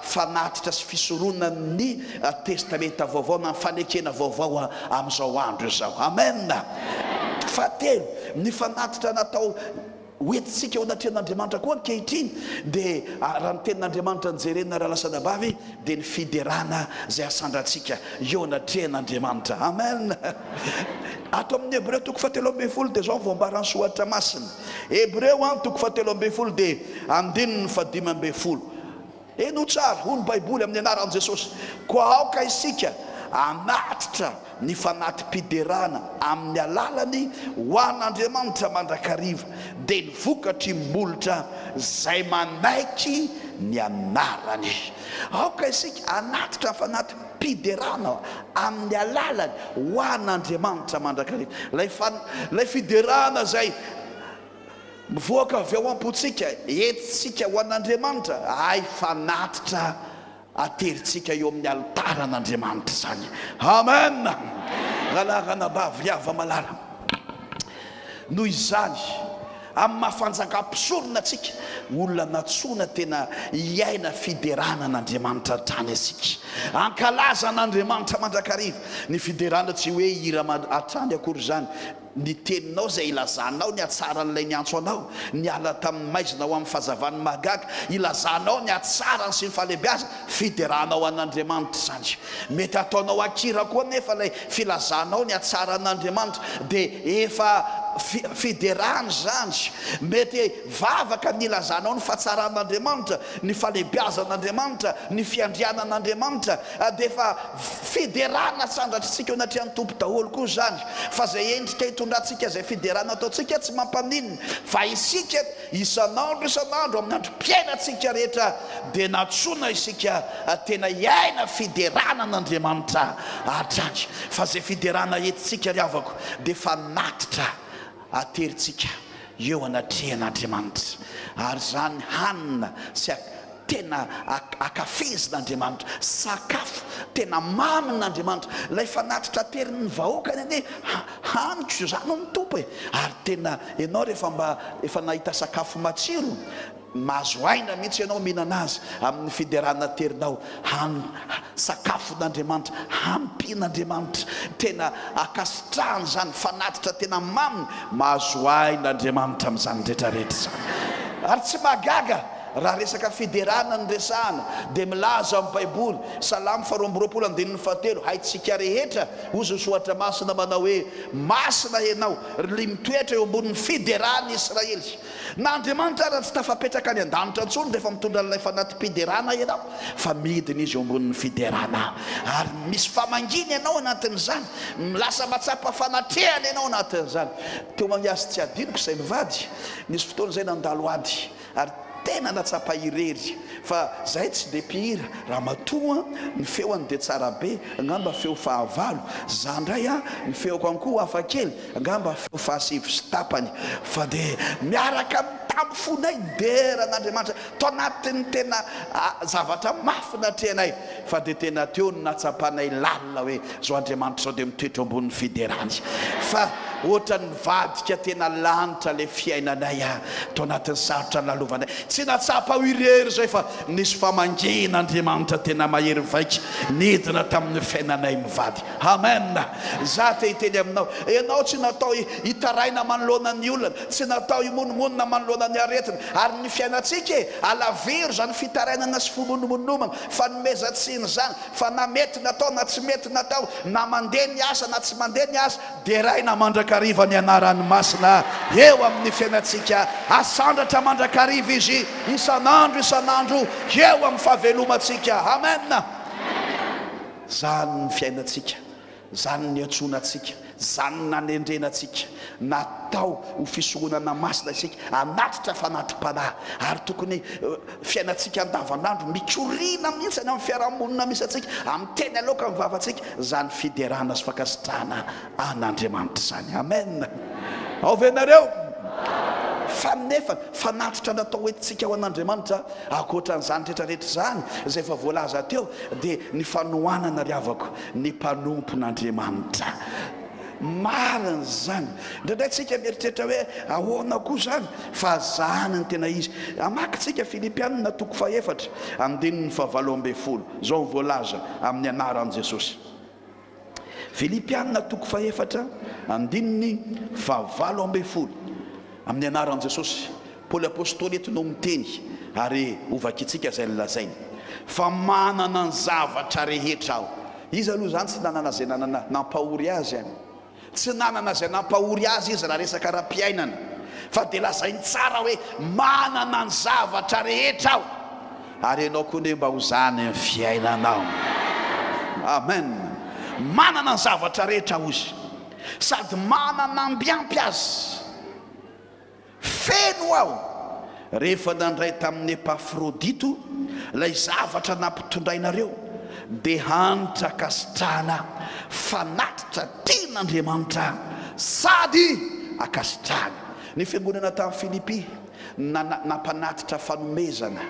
fanatitra sy fisoronana ny testamenta vaovao na fanekena vaovao amin'izao andro izao. Amen. Fahatelo ny fanatitra natao hoentsika eo anatrian'Andriamanitra koa ankehitriny dia raha ny tenin'Andriamanitra nijerena raha lasanabavy dia ny fiderana zay asandratsika eo anatrian'Andriamanitra. Amen. Ato amin'ny Hebreo toko 17 dia zao voambarany soratra masina. Hebreo toko 17 dia 15. Eno tsara hoy ny Baiboly amin'ny anaran'i Jesosy koa aoka isika anatitra ny fanatim-piderana amin'ny alalany ho an'Andriamanitra mandrakariva dia ny vokatry molotra zay manaiky ny anarany. Aoka isika anatitra ny fanatim-piderana amin'ny alalany ho an'Andriamanitra mandrakariva. Lay fiderana zay mivoaka avy ao am-potsika entsika ho an'Andriamanitra ay fanatitra ateritsika eo amin'ny altaran'Andriamanitra zany. Amen. Rahalagranabavy ava malala noho izany amin'ny mahafanjakam-pisorona atsika olona natsona tena iaina fiderana n'Andriamanitra trany asika ankalaza n'Andriamanitra mandrakariva. Ny fiderana tsy hoe hira atrany akory zany ny teninao zay ilazanao ny atsara n'ilay niantso anao ny ala tamin'ny maizina ho amin'ny fahazavany mahagaga ilazanao ny atsarany sy ny fahalebiazana fideranao an'Andriamanitra zany. Mety ataonao akira koa nefa lay filazanao ny atsara n'Andriamanitra dia efa fiderana zany. Mety vavaka ny ilazanao ny fahatsaran'Andriamanitra ny fahalebiazan'Andriamanitra ny fiandrianan'Andriamanitra dia efa fiderana sandratritsika eo anatrian'ny tompo daholo koa zany. Fa zay endrika hitondratsika zay fiderana ataotsika tsy mampaninina fa isika isanandro amin'ny androm-piainatsika rehetra dia natsona isika tena iaina fiderana n'Andriamanitra atrany. Fa zay fiderana entitsika ry havako dia fanatitra ateritsika eo anatrian'Andriamanitra ary zany hanina sy tena akafizin'Andriamanitra sakafo tena mamin'Andriamanitra lay fanatitra ateriny vahoaka ny haniko zany ny tompo ary tena ianao rehefa mba efa nahita sakafo matsiro mahazo aina mihitsy ianao mihinana azy amin'ny fiderana terinao sakafon'Andriamanitra hampin'Andriamanitra tena akasitrahany zany fanatitra tena mamina mahazo ain'Andriamanitra amin'izany rehetrarehetra zany ary tsy mahagaga raha resaka fiderana ny resahana dia milaza amin'ny Baiboly Salamo 2:7 haitsika rehetra ozy soatra masina manao hoe masina ianao ry mitoetra eo ambonin'ny fiderana Israely. N'Andriamanitra raha tsy tafapetraka any an-danitra intsony rehefa mitondra n'ilay fanatim-piderana ianao fa midina izy eo ambonin'ny fiderana ary misy famanginy ianao anatin'izany milasa matsapa fanatrehana ianao anatin'izany. Teo maniazy tsy adinoko izay mivady nisy fotoana izay nandalo ady ary tena natsapa irery fa zay tsy de pihira raha matoa ny feoany de tsara be angamba feo fahavalo za ndray a ny feoko ankoa hafa kely angamba feo fahasivy sy tapany fa de miaraka mitamby fonay deran'Andriamanitra tao anatin'ny tena zavatra mafinatrenay fa de tena teo ny natsapanay lalina hoe zao Andriamanitra zao de mitoetra ambonin'ny fiderany fa ohatra ny vadika tena lanitra le fiainanay tao anatin'ny sarotra nalovana tsy natsapa ho irery zay fa nisy famangen'Andriamanitra tena mahery vaika nidina tamin'ny fiainanay mivady amen za te hiteny aminao ianao tsy natao hitaraina manoloana ny olona tsy natao himonomonina manoloana ny aretina ary ny fiainatsika alavery zany fitarainana sy fimonomonomana fa nomezatsiny zany fa na mety natao na tsy mety natao na mandeha ny asa na tsy mandeha ny asa de raina mandrakariva ny anaran'ny masina eo amin'ny fiainatsika asandratra mandrakariva izy isanandro eo amin'ny fahavelomatsika amen zany ny fiainatsika zany ny antsonatsika zany nanendrenatsika natao ho fisorohana masina isika anatitra fanatrim-panahy ary tokony fiainatsika andavanandro mikorina mihitsy any amin'ny fiarahamonina misy atsika amin'ny teny aloka amin'ny vavatsika zany fiderana sy fakasitrahana an'Andriamanitra zany amen ao venareo fa nefa fanatitra natao hoentsika ho an'Andriamanitra akoatran'izany rehetrarehetra zany zay efa voalaza teo de ny fanohanana riavako ny mpanompon'Andriamanitra marina zany ndraindray tsika mieritreritra hoe ahoana koa zany fa zany ny tena izy amakitsika Filipianina toko faefatra andininy fahavalo ambin'ny folo zao voalaza amin'ny anaran'i Jesosy Filipianina toko faefatra andininy fahavalo ambin'ny folo amin'ny anaran'i Jesosy Paoly apôstôly eto no miteny ary ovakitsika zay lazainy fa manana ny zavatra rehetra aho izy aloha zany tsy nanana zay nampahory azy tsy nanana zay nampahory azy izy raha resaka raha-piainana fa de lazainy tsara hoe manana ny zavatra rehetra aho ary ianao koa ne mba ho zany amin'ny fiainanao amen manana ny zavatra rehetra aho izy sady manana ambiampy azy feno aho rehefa nandray tamin'ny Epafrodito lay zavatra nampitondrainareo de hanitra akasitrahana fanatitra tian'Andriamanitra sady akasitrahana ny fiangonana tamin'ny Filipi nampanatitra fanomezana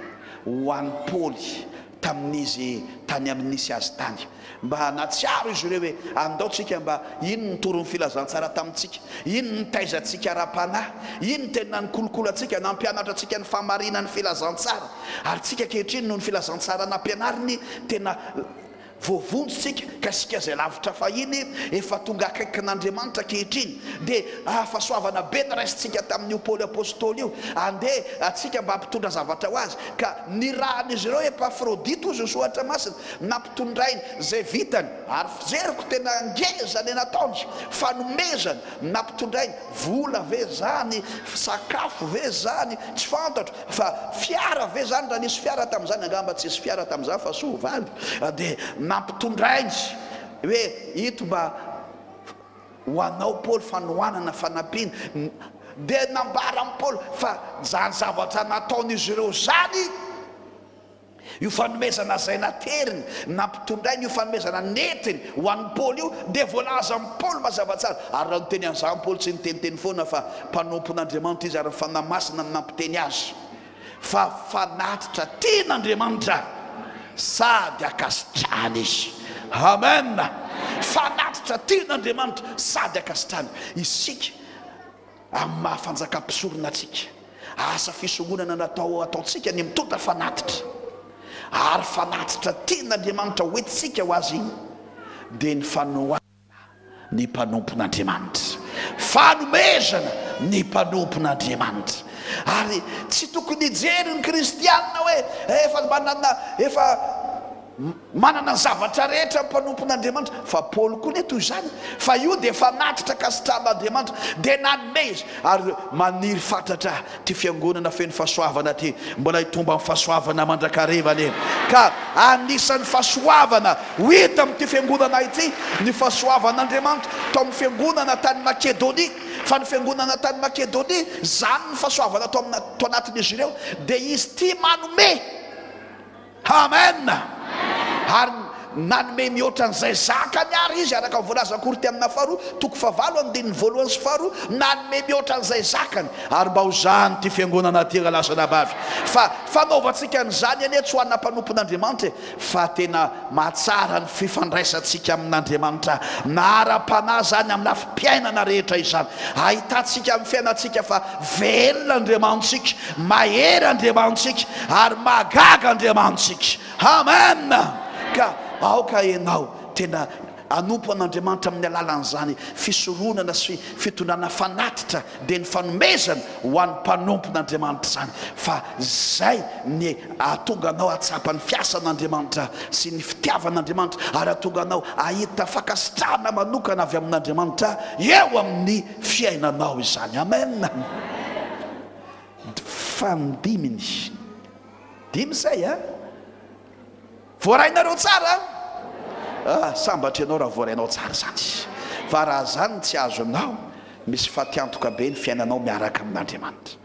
ho an'ny Paoly tamin'izy tany amin'nisy azy tany mba natsiaro izy ireo hoe andaotsika mba ino ny torony filazantsara tamintsika ino ny taizantsika ara-panahy ino tena ny kolokolatsika nampianatra atsika ny famarinany filazantsara ary tsika kehitriny no ny filazantsara nampianariny tena voavonjitsika ka sika zay lavitra fahiny efa tonga akaikin'Andriamanitra kehitriny de afasoavana be ny raisitsika tamin'io Paoly apôstôly io andeha atsika mba ampitondra zavatra ho azy ka ny rahan'izy ireo Epafrodito izy sohatra masina nampitondrainy zay vitany ary fijeriko tena ngezany nataony fanomezany nampitondrainy vola ve zany sakafo ve zany tsy fantatro fa fiara ve zany raha nisy fiara tamin'izany angamba tsy isy fiara tamin'izany fa soavaly de nampitondrainy hoe ito mba ho anao Paoly fanohanana fanampiana de nambara amin'ny Paoly fa zany zavatra nataon'izy ireo zany io fanomezana zay nateriny nampitondrainy io fanomezana netiny ho an'ny Paoly io de voalaza amin'ny Paoly mazava tsara ary raha niteny an'izany Paoly tsy niteniteny foana fa mpanompon'Andriamanitra izy ary fanamasina nampiteny azy fa fanatitra tian'Andriamanitra sady akasitrahana izy amen fanatitra tian'Andriamanitra sady akasitrahana isika amin'ny mahafanjakam-pisorona atsika asa fisongonana natao ataotsika ny mitondra fanatitra ary fanatitra tian'Andriamanitra hoentsika ho azy iny de ny fanohanana ny mpanompon'Andriamanitra fanomezana ny mpanompon'Andriamanitra ary tsy tokony hijery ny kristianina hoe efa manana ny zavatra rehetra mpanompon'Andriamanitra fa Paoly koa neto izany fa io de fanatitra kasitrahan'Andriamanitra de nanomeza ary maniry fatratra ty fiangonana feno fahasoavana ty mbola hitomba amin'ny fahasoavana mandrakarevany ka anisan'ny fahasoavana ho hita amin'ity fiangonana ity ny fahasoavan'Andriamanitra tao amin'ny fiangonana tany Makedonia fa ny fiangonana tany Makedonia zany ny fahasoavana tao anatin'izy ireo dia izy tia manome. Amen. Ary nanome mihoatra n'izay zakany ary izy araka voalaza Korinte amina faharoa toko fahavalo andininy voalohany sy faharoa nanome mihoatra n'izay zakany ary mba ho zany ty fiangonana ty lasana bavy fa fanaovantsika n'izany anie tsy ho anna mpanompon'Andriamanitra fa tena mahatsara ny fifandraisantsika amin'Andriamanitra na ara-panahy zany amin'ny lafim-piainana rehetra izany ahitantsika amin'ny fiainantsika fa velona Andriamanitsika, mahery Andriamanitsika ary magaga Andriamanitsika. Amen. Ka aoka ianao tena anompo an'Andriamanitra amin'ny alalan'izany fisoronana sy fitondrana fanatitra dia ny fanomezana ho an'ny mpanompon'Andriamanitra zany fa zay ny ahatonga anao atsapa ny fiasan'Andriamanitra sy ny fitiavan'Andriamanitra ary ahatonga anao ahita fakasitrahana manokana avy amin'Andriamanitra eo amin'ny fiainanao izany. Amen. Fandiminy dimy zay voarainareo tsara sambatra ianao raha voarainao tsara zany fa raha zany tsy azo anao misy fatiantoka be ny fiainanao miaraka amin'Andriamanitra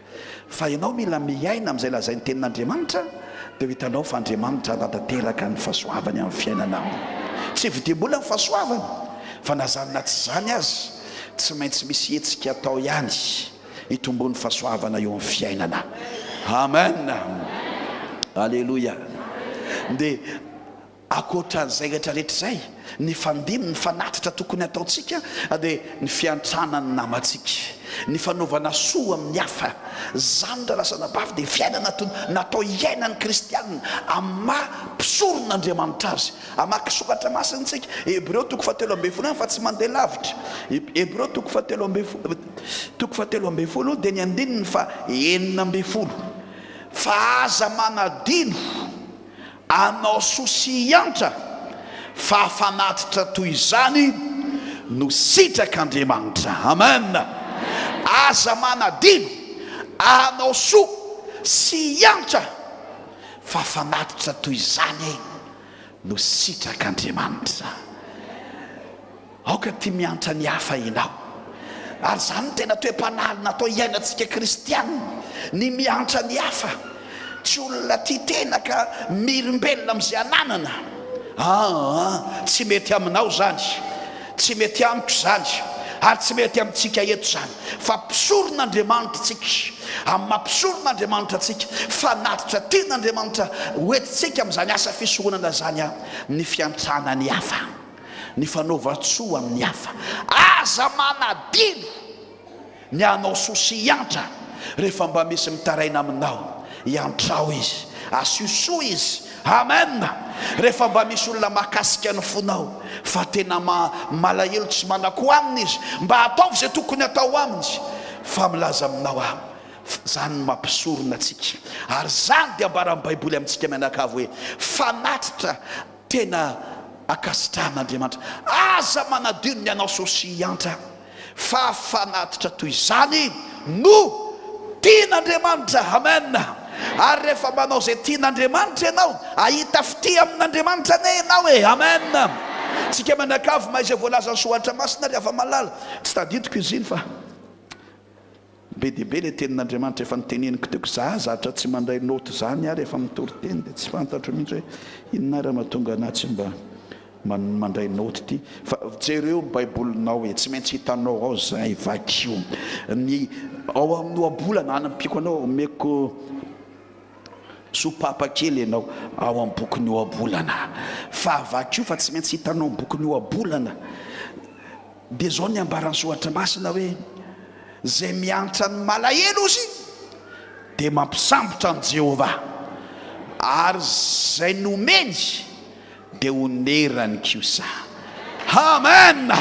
fa ianao mila miaina amin'izay lazainy tenin'Andriamanitra dia ho hitanao fa Andriamanitra natateraka ny fahasoavany amin'ny fiainanao. Tsy vidimbola ny fahasoavany fa nazanona tsy zany azy tsy maintsy misy hetsika atao ihany hitombony fahasoavana eo amin'ny fiainana. Amen. Alleluia. Dia akoatran'izay rehetrarehetra zay ny fandimy ny fanatitra tokony ataontsika dia ny fiantranany namantsika, ny fanaovana soa amin'ny hafa zany raha lasana bavy dia fiainana natao iainan'ny kristianina amin'ny maha-mpisoron'Andriamanitra azy. Amaky sokatra masintsika Hébreu toko 7:10 fa tsy mandeha lavitra. Hébreu toko 7:10 dia ny andininy fa 9:10 fa aza manadino anao sosiantra fa fanatitra toy izany no sitrak'Andriamanitra. Amen. Aza manadino anao siantra fa fanatitra toy izany no sitrak'Andriamanitra. Aoka ty miantra ny hafa ianao ary zany tena toe-panaly natao iainantsika kristianina ny miantra ny hafa. Tsy olona tia tena ka mirimbelona amin'izay ananana tsy mety aminao zany, tsy mety amiko zany ary tsy mety amintsika eto zany fa mpisoron'Andriamanitra tsika amin'ny mampisoron'Andriamanitra tsika fanatitra tian'Andriamanitra hoentintsika amin'izany asa fisoronana zany ny fiantrana ny hafa, ny fanaova-tsoa amin'ny hafa. Aza manadino ny anao sosiantra rehefa mba misy mitaraina aminao iantrao izy, asiosoa izy. Amen. Rehefa mba misy olona mahakasika ny fonao fa tena malahelo tsy manako aminy izy mba ataovy zay tokony atao aminy fa milaza aminao zany mampisorona atsika ary zany dia ambaran'ny baiboly amintsika mianakavy hoe fanatitra tena akasitrahan'Andriamanitra. Aza manadino ny anao sosiantra fa fanatitra toy izany no tian'Andriamanitra. Amen. Ary rehefa manao zay tian'Andriamanitra ianao ahita fity amin'Andriamanitra ne ianao amen. Tsika mianakavy mahay izay voalaza ny soatra masina ry afa malala tsy tadidiko izy iny fa be dia be le tenin'Andriamanitra efa niteneniko teoko zahatra tsy mandray noty zany ary efa mitory teny dia tsy fantatro mihitsy hoe inona raha mahatonga anazy mba mandray noty ty fa jereo baibolinao tsy maintsy hitanao ao zay vakio ny ao amin'ny oabolana anampiko anao meko sopapa kely ianao ao amin'ny boky oabolana fa vakio fa tsy maintsy hitanao amin'ny boky oabolana. Dia zao ny ambaran'ny soatra masina hoe zay miantra ny malahelo izy dia mampisambotra amin'ny Jehovah ary zay nomeny dia honerany kosa. Amen.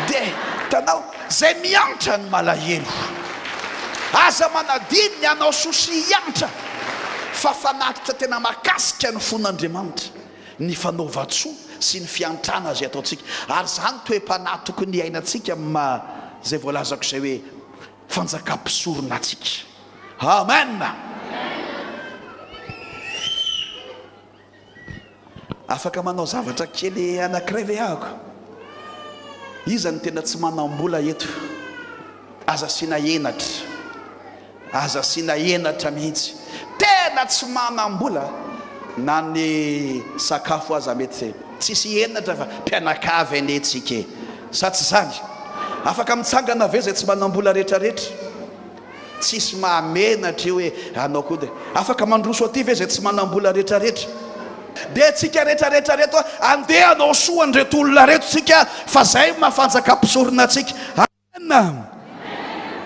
Dia tanao zay miantra ny malahelo aza manadino ny anao sosiantra fa fanatitra tena makasika ny fon'Andriamanitra ny fanaova-tsoa sy ny fiantrana zay ataontsika ary zany toe-panahy tokony iainantsika zay voalazako zay hoe fanjakam-pisorona atsika. Amen. Afaka manao zavatra kely anankiray ve ahako? Iza ny tena tsy manam-bola eto aza sina enatra, aza sina enatra mihitsy, tena tsy manam-bola na ny sakafo aza mety tsisy enatra fa mpianakavy ane tsika sa tsy zany. Afaka mitsangana ve zay tsy manam-bola rehetrarehetra, tsisy mahamenatra io hoe anao koa de afaka mandroso aty ve zay tsy manam-bola rehetrarehetra. De tsika rehetrarehetra reto andeha anao soan'reto olona reto tsika fa zay mahafanjaka mpisorona atsika. Amena.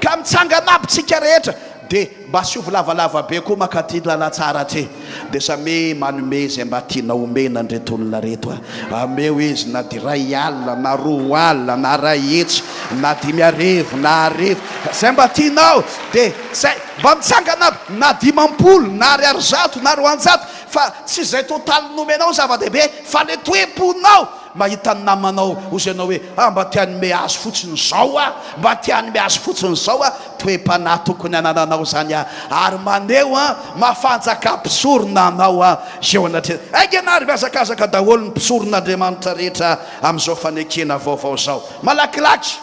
Ka mitsangana aby tsika rehetra de mba sy ovy lavalava be koa makaty lala tsara ty de samy manome zay mba tiana omena andreto olona reto ameo izy na di ray alina na roa alina na ray hetsy na 5 arivo na arivo zay mba tianao de zay mba mitsangana aby na 50 na 200 na 400 fa tsy zay totaly nomenao zava-dehibe fa le toe-ponao mahita ny namanao ozy anao hoe mba tiany me azo fotsiny zao mba tiany me azo fotsiny zao toe-panahy tokony anananao zany ary maneo mafanjaka mpisorona anao zeo anatre aigenary miazakazaka daholo ny mpisoron'Andriamanitra rehetra amin'izao fanekena vaovao zao. Malakilaky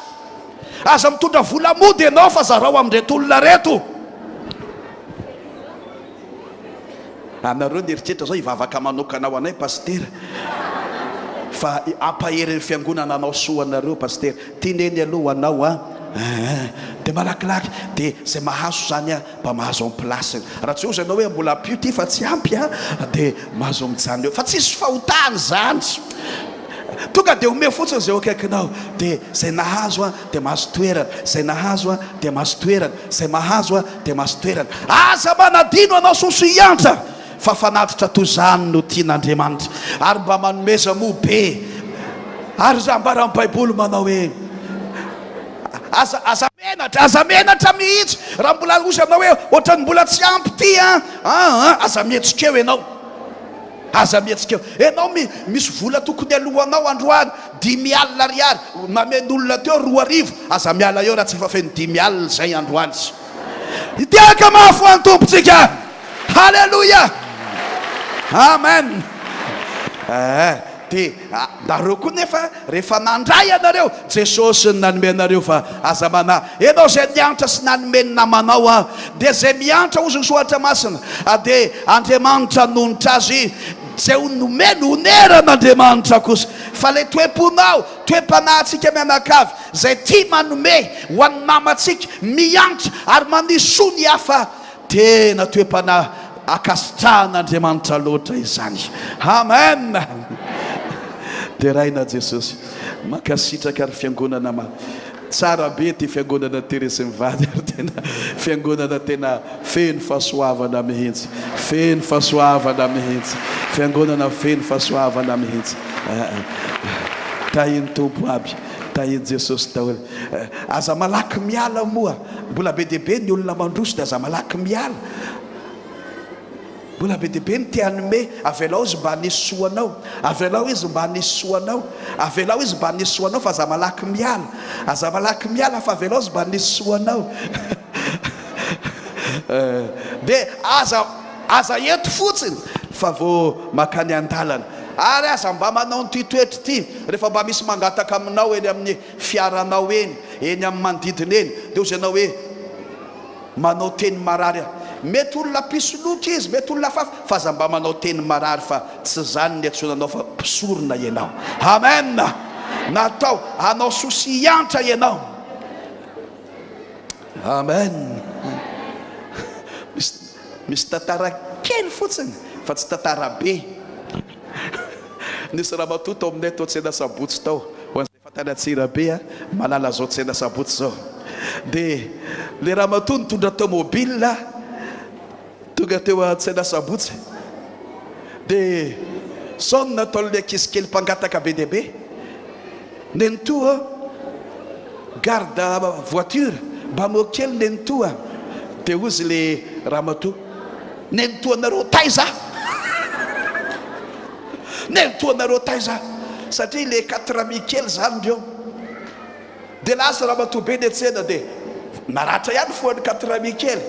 aza mitondra vola mody ianao fa zarao amin'reto olona reto. Anareo nieritreritra zao hivavaka manokanao anay pastera fa ampahery fiangonana anao soanareo pastera tineny aloha anao de malakilaky de zay mahazo zany mba mahazo en place raha tsy ozy anao hoe mbola pio ty fa tsy ampy de mahazo mijany eo fa tsisy fahotany zany tonga de ome fotsiny zay akaikinao de zay nahazo de mahazo toerana, zay nahazo de mahazo toerana, zay mahazo de mahazo toerana. Aza manadino anao soso iantra fa fanatitra toy zany no tian'Andriamanitra ary mba manomeza mo be ary za mbara amin'ny baiboly manao hoe aza menatra mihitsy raha mbola ozy anao hoe ohatrany mbola tsy ampy ty aza mihetsikeo ianao, aza mihetsikeo ianao misy vola tokony alohanao androany 5 alina ariary namen'olona teo 2 arivo aza miala eo raha tsy efa feno 5 alina zay androany. Itiaka mafo any tompontsika, halleluja, amen. De nareo koa nefa rehefa nandray anareo Jesosy ny nanome anareo fa aza mana ianao zay miantra sy nanomeny namanao de zay miantra ozy ny soatra masina de Andriamanitra nonitra azy zay nomeny oneran'Andriamanitra kosa fa le toe-ponao toe-panahintsika mianakavy zay tia manome ho an'ny namatsika miantra ary maniso ny hafa tena toe-panahy akasitrahan'Andriamanitra loatra izany. Amen. De raina Jesosy makasitraka ary fiangonana tsara be ty fiangonana Teresy mivady ary tena fiangonana tena feno fahasoavana mihitsy, feno fahasoavana mihitsy, fiangonana feno fahasoavana mihitsy. Tahiny tompo aby, tahiny Jesosy daholo. Aza malaky miala moa, mbola be dehibe ny olona mandroso de aza malaky miala, mbola be dehibe ny tianome avelao izy mba nisy soanao, avelao izy mba nisy soanao, avelao izy mba nisy soanao fa aza malaky miala, aza malaky miala fa avelao izy mba nisy soanao. De aza eto fotsiny fa vo makany an-dalana ary aza mba manao ny toetoetry ty rehefa mba misy mangataka aminao eny amin'ny fiaranao eny amin'ny manodidina eny de ozy ianao hoe manao teny marary mety olona pisoloky izy, mety olona fa aza mba manao teny marary fa tsy zany ny atsonanao fa mpisorona ianao. Amen. Natao anao sosi iantra ianao. Amen. Misy tantara kely fotsiny fa tsy tantara be. Nisy raha matoa tao aminay tao tsena sabotsy tao hoan'izay fatany atsira be malala zao tsena sabotsy zao de le raha matoa nitondra tomobile tonga teo an-tsena sabotsy de sao nataon'le ankizy kely mpangataka be dehibe nenitoa garde voiture mba mo kely nenitoa de ozy le raha matoa nenitoa nareo taiza nenitoa nareo taiza satria le 400 kely zany ndreo de lasa raha matoa be netsena de naratra ihany foany 400 kely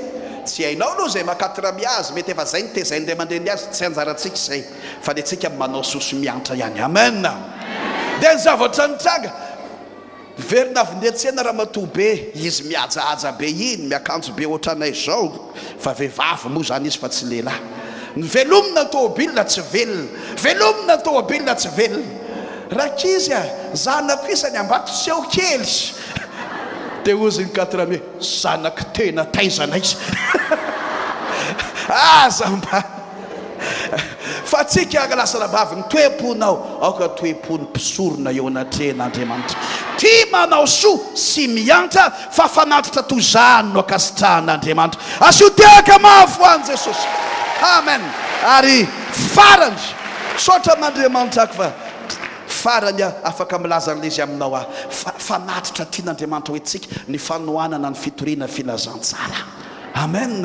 tsy hainao aloha zay ma 400 azy mety efa zay nitezaindray mandreny azy tsy anjarantsika zay fa le tsika manao soso miantra ihany. Amen. De ny zavatra nitranga verina avy netsena raha matoa be izy miajahaja be iny miakanjo be ohatranay zao fa vehivavy moa zany izy fa tsy lehilahy ny velomina tômôbila tsy velona velomina tômôbila tsy velona rakizy a zanako isany ambato seho kely dia oziny 4 mai zanako tena taizana izy aza mba fa tsika lasa rabavy ny toe-ponao aoka toe-pony mpisorona eo anatrehan'Andriamanitra tia manao soa sy miantra fa fanatitra tozany no akasitrahan'Andriamanitra asoteaka mafo any Jesosy amen ary farany sotra amin'Andriamanitra ako fa farany afaka milaza an'ilay izy aminao fanatitra tian'Andriamanitra hoe tsika ny fanohanana ny fitoriana filazantsara amen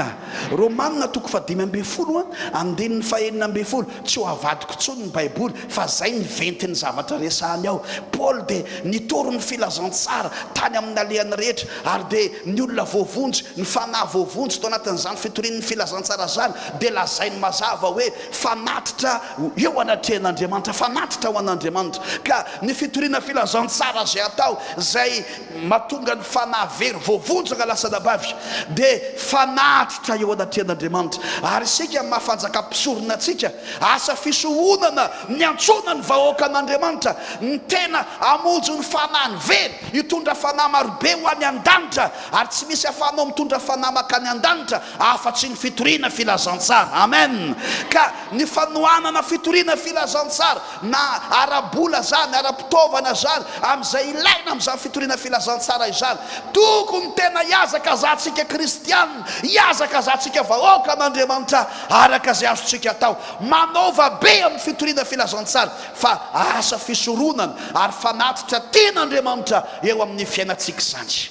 Romanina 5:12 andininy 4:10 tsy ho avadiko tsony ny baiboly fa zay niventiny zavatra resahany ao Paul dia nitoro ny filazantsara tany amin'ny alehany rehetra ary dia ny olona voavonjy ny fanahy voavonjy tao anatin'izany fitorian'ny filazantsara zany dia lazainy mazava hoe fanatitra eo anatrehan'Andriamanitra fanatitra ho an'Andriamanitra ka ny fitoriana filazantsara zay atao zay mahatonga ny fanahy very voavonjaka lasa dabavy dia fanatitra eo anatrehan'Andriamanitra ary isika mahafanjaka-pisorona atsika asa fisohonana ny antsona ny vahoaka an'Andriamanitra ny tena amonjo ny fanahiny very hitondra fanahy marobe ho any an-danitra ary tsy misy afanao mitondra fanahy makany an-danitra afa-tsy ny fitoriana filazantsara amen ka ny fanohanana fitoriana filazantsara na arabola zany ara-pitaovana zany amin'izay ilaina amin'izany fitoriana filazantsara izany tokony tena hiazaka zatsika kristianina hiazaka zatsika vahoaka an'Andriamanitra araka zay azontsika atao manaova be amin'ny fitoriana filazantsara fa asa fisoronana ary fanatitra tian'Andriamanitra eo amin'ny fiainatsika zany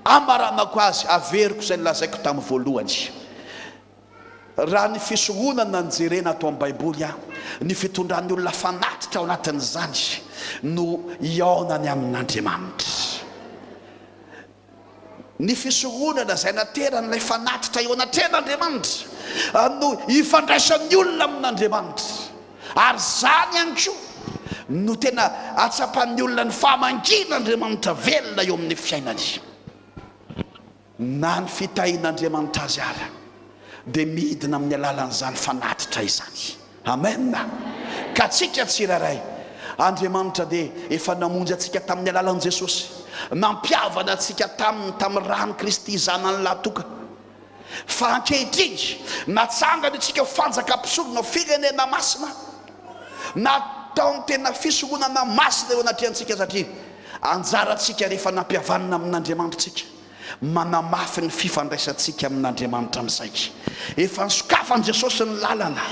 amaranako azy averiko zay nilazaiko tamin'ny voalohany raha ny fisoronana ny jerena atao amin'ny baiboly ny fitondran'ny olona fanatitra ao anatin'izany no iaonany amin'Andriamanitra ny fisoronana zay nateran'ilay fanatitra eo anatrehan'Andriamanitra no ifandraisan'ny olona amin'Andriamanitra ary zany ihany koa no tena atsapan'ny olona ny fahamangin'Andriamanitra velona eo amin'ny fiainany na ny fitahian'Andriamanitra azy ara dia midina amin'ny alalan'izany fanatitra izany amen ka tsika tsiraray Andriamanitra dia efa namonjy atsika tamin'ny alalan'i Jesosy nampiavana atsika tamin'ny rano Kristy zanany latoka fa ankehitriny natsangany atsika fanjaka-pisorona firenena masina natao tena fisoronana masina eo anatrehantsika satria anjaratsika rehefa nampiavanana amin'Andriamanitra tsika manamafy ny fifandraisantsika amin'Andriamanitra amin'izay efa nisokafany Jesosy ny lalana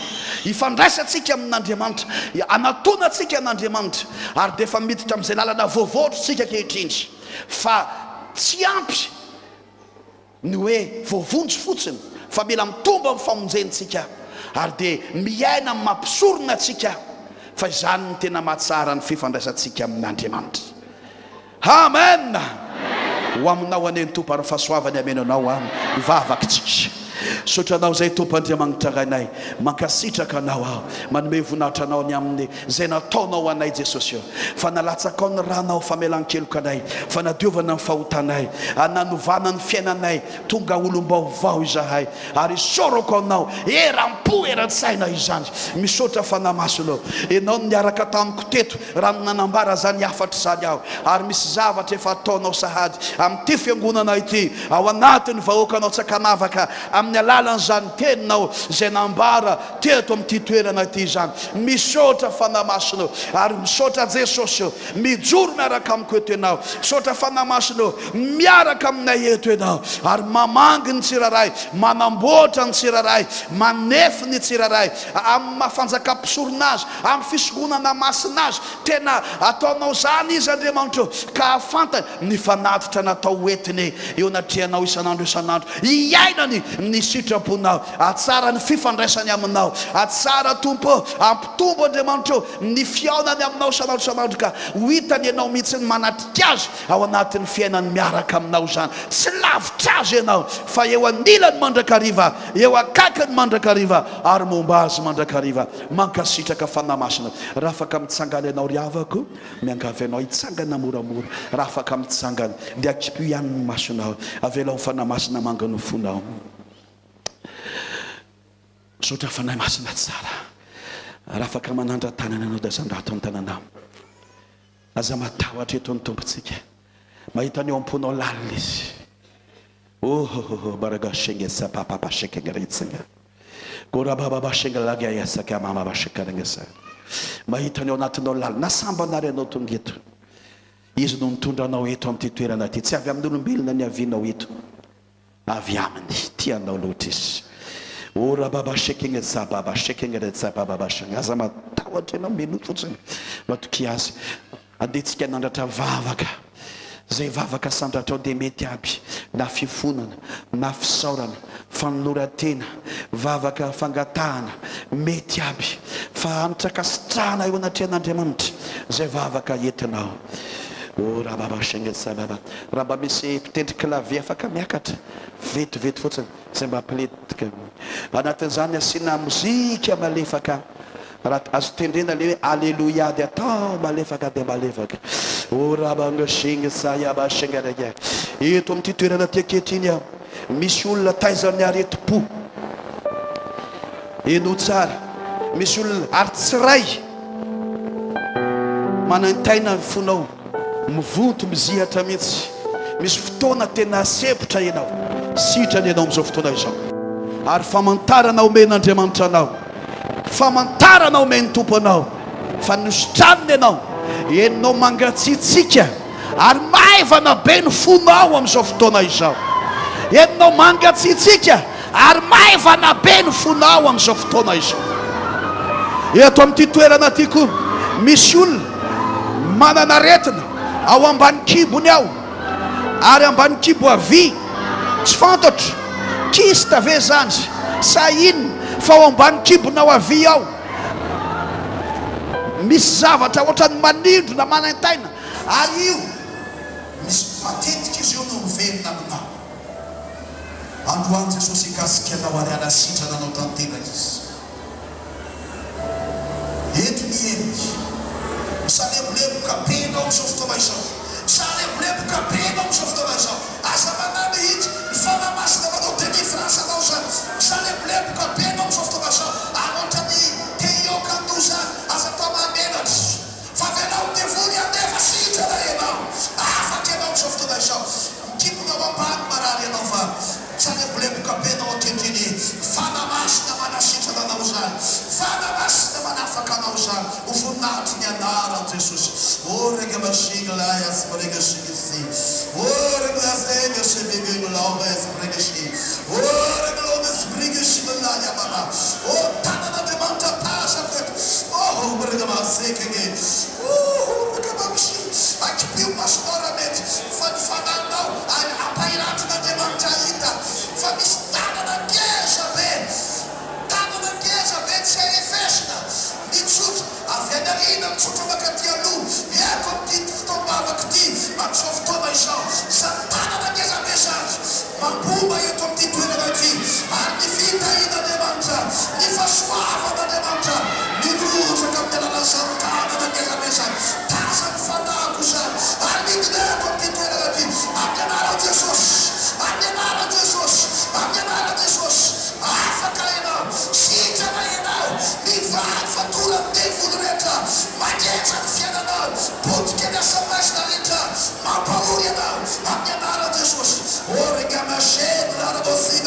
ifandraisantsika amin'Andriamanitra anatonatsika an'Andriamanitra ary dia efa miditra amin'izay lalana voavoatrotsika kehitriny fa tsy ampy ny hoe voavonjy fotsiny fa mila mitomba amin'ny famonjentsika ary dia miaina amin'ny mampisorona atsika fa izany ny tena mahatsara ny fifandraisantsika amin'Andriamanitra amen ho aminao aneny tompo ary fahasoavany amenanao ivavakitsika sotranao zay tompo Andriamanitra rainay mankasitraka anao aho manome voninahitra anao ny amin'ny zay nataonao anay Jesosy eo fa nalatsaka ao ny ranao famelan-keloka anay fa nadiovana ny fahotanay nanovana ny fiainanay tonga olom-baovao izahay ary isorako anao eram-po eran-tsaina izany misaotra fanamasinao ianao niaraka tamiko teto raha nanambara zany afatra zany aho ary misy zavatra efa ataonao sahady amin'ity fiangonana ity ao anatin'ny vahoaka anao tsakanavaka amin'ny alalan'izany teninao zay nambara teto amin'ity toerana ity zany misaotra fanamasinao ary misaotra Jesosy mijoro miaraka amiko eto ianao misaotra fanamasinao miaraka aminay eto ianao ary mamangy ny tsiraray manamboatra ny tsiraray manefy ny tsiraray amin'ny mahafanjaka-pisorona azy amin'ny fisoronana masina azy tena ataonao zany izy Andriamanitra ka afantany ny fanatitra natao entiny eo anatrehanao isan'andro isan'andro iainany ny ny sitraponao, atsara ny fifandraisany aminao, atsara tompo ampitombo Andriamanitra ny fiaonany aminao sanandro ka ho hitany ianao mihitsy ny manatrika azy ao anatin'ny fiainany miaraka aminao zany. Tsy lavitra azy ianao fa eo anilany mandrakariva, eo akakany mandrakariva ary momba azy mandrakariva. Mankasitraka fanahy masina. Raha afaka mitsangana ianao ry havako, miangavy ianao hitsangana moramora. Raha afaka mitsangana dia akipio ihany ny masonao, avelao fanahy masina mangano fonao. Sotra fanahy masina tsara. Raha afaka manandra tanana anao dia zandrato ny tananao. Aza matahotra eto ny tompontsika. Mahita ny eo am-ponao lalina izy. Oh baraga shenge sapapa shenge garitsenga. Gora baba shenge laga yasaka mama bashakarangasa. Mahita ny eo anatinao lalina. Nasambana ry anao tonga eto. Izy no mitondra anao eto amin'ity toerana ity. Tsy avy amin'ny olombelona ny avianao eto. Avy aminy tianao loatra izy. Ora baba shekenge sababa shekenge sababa shanga. Aza matahotra ianao menoto fotsiny. Matoky azy. Andetsika nandratra vavaka. Zay vavaka sandratrao dia mety aby na fifonana, na fisaorana, fanoloratena, vavaka fangatahana, mety aby fa anitrakasitrahana eo anatrehan'Andriamanitra zay vavaka entinao. Ora baba shenge sababa. Raha mba misy mpitendry klavia afaka miakatra vetivety fotsiny zay mba ampiletika. Anatin'izany asiana mozika malefaka. Raha azo tendrena le hoe alleluia dia atao malefaka dia malefaka. Ora banga shenge sayaba shenge rega. Eto amin'ity toerana ty ankehitriny aho misy olona taizany aretim-po. Eno tsara. Misy olona ary tsiray manantaina ny fonao, mivonto mizihatra mihitsy. Misy fotoana tena sepotra ianao, sitrany ianao amin'izao fotoana izao. Ary famantarana omen'Andriamanitra anao, famantarana omeny tompo anao fa nisotraniny ianao enao mangatsiatsika ary maivana be ny fonao amin'izao fotoana izao. Enao mangatsiatsika ary maivana be ny fonao amin'izao fotoana izao. Eto amin'ity toerana ty koa misy olona manana aretina ao ambany kibony ao ary ambany kibo avy tsy fantatra kista ve zany sa inona fa ao ambany kibonao avy ao misy zavatra ohatrany manindro na manantaina ary io misy matetika izy io no miverina aminao. Androany Jesosy ikasika anao ary anasitrana anao tantena izy. Eto ny endry misaleboloboka be ianao amin'izao fotoana izao, misaleboloboka be ianao amin'izao fotoana izao. Aza manana hitsy ny fanahy masina manao délivrance anao zany, misaleboloboka be ianao amin'izao fotoana izao. Ary ohatrany te iokanto zany aza tao mamenatra fa avelao devoly andefa sitrana ianao afaka ianao amin'izao fotoana izao. Mikibonao ambany marary ianao fa misaleboloboka be ianao ankehitriny. Fanahy masina manasitrana anao zany, fanahy masina manafaka anao zany ho voninahitry ny anaran'i Jesosy. O rega mashinga la yas rega shigisi. O rega zenga shibigi love es rega shi. O rega love es rega shibala ya baba. O tanana de manta tasha kwetu. O rega masekenge. O rega mamshi. Akipiu mastora met. Fanfanano ay apairat na de manta ita. Famistana na chiesa be. Tanana chiesa be sei festa. Nitsut avenarina mtsutu makatia lu. Yako mtitombava kti. Maksoftoba isao. Satana na chiesa besa. Mambuma yeto mtituina nati. Arni fita ina de manta. Ni fasuava na de manta. Ni gruza kamdela na Satana na chiesa besa. Tasa mfanakusa. Arni gdeko mtituina nati. Amdenara Jesus. Amdenara Jesus. Amdenara Jesus. Afaka inao. Sita na inao. Nivan fatura devulreta. Majenza kfiana nao. Putkena samasta reta. Mapauri nao. Amdenara Jesus. Orega mashed la dosi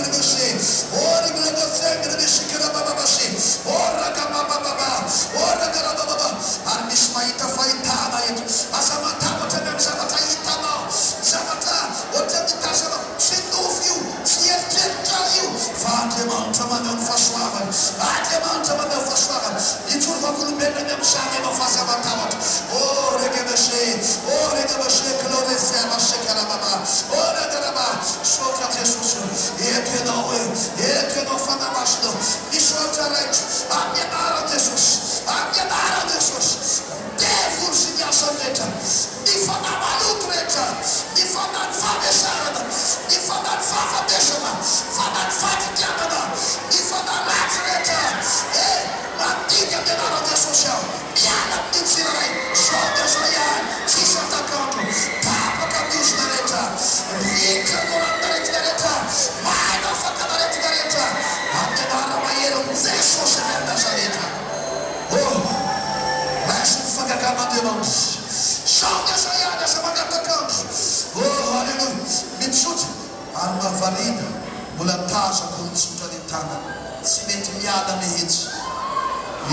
Alma valida mbola tazako mitsotra ny tanana tsy mety miala mihitsy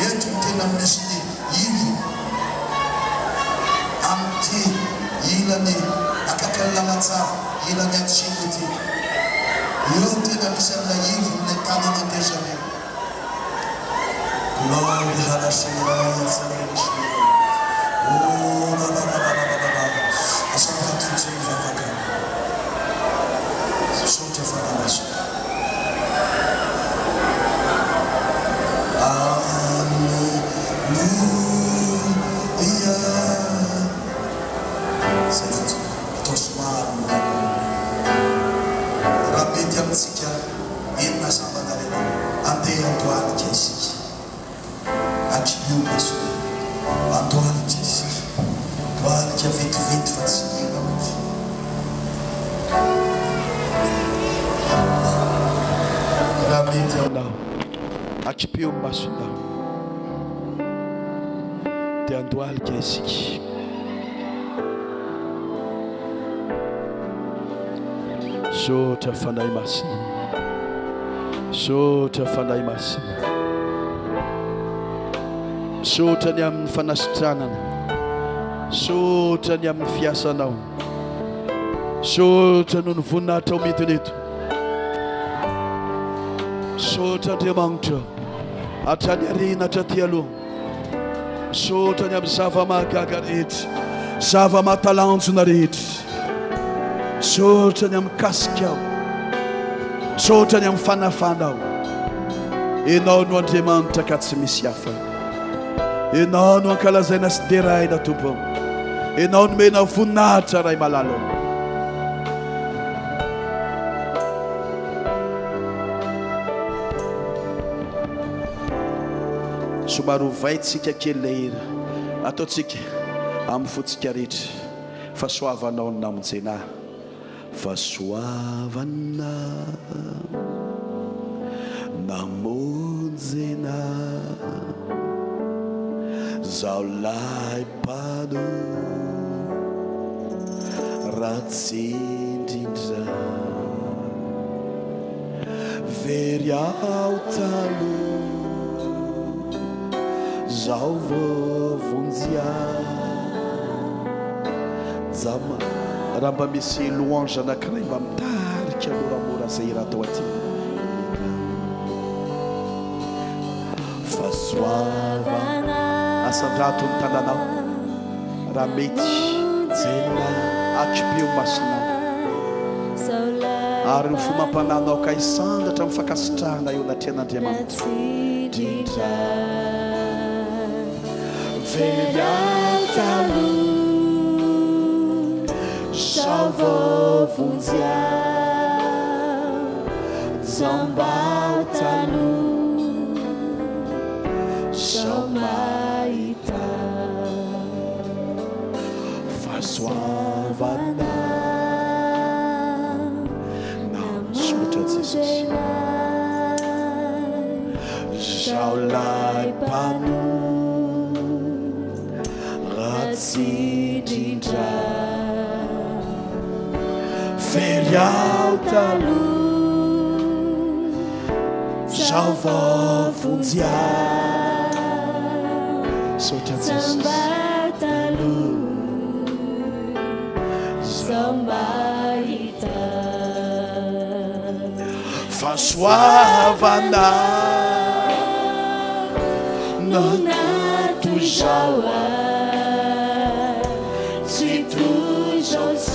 eto ny tena misy ny ivo amin'ity ilany akakalana tsara ilany atsimo ity eo tena misy amin'ilay ivo amin'ilay tanana andesany glory halasirayasarenisy asapatrotsy mivavaka sotra fanamaso Alleluia zay fotsiny atao somary raha mety amintsika enina sambanarena andeha antoanika isika atribiomaso antoanika isika toanika vetivety fa tsy ela mity raha mety aminao atribio masonao dia andohalika isika sotra fanahy masina sotra fanahy masina sotra ny amin'ny fanasitranana sotra ny amin'ny fiasanao sotra noho ny voninahitra ao meton'eto sotra Andriamanitra hatrany arena hatraty aloha sotra ny amin'ny zava-mahagaga rehetra zava-mahatalanjona rehetra sotra ny amin'ny kasikao sotra ny amin'ny fanafanao enao no Andriamanitra ka tsy misy hafa enao no ankalazaina sy deraina tompo enao no mena voninahitra ray malala somary hovaitsika kely lay hira ataotsika amin'ny fotsika rehetra fahasoavanao ny namonjena fahasoavana namonjena zao lay mpano ratsy indrindra very ao talo zao vovonjia jama raha mba misy louange anankiray mba mitarika moramora zay raha atao aty fahasoavana asandrato ny tananao raha mety jena atribio masinao ary ny fomampananao ka isandatra mifakasitrahana eo anatrehan'Andriamanitra indrindra veriatalo shavovunzia zambautalo shamaita fasoavana namsotra Jesus jaolai pano ratsidindra feriautalo javofunzia sotra Jesus zambaita fasoavana nonatujawa situjosunya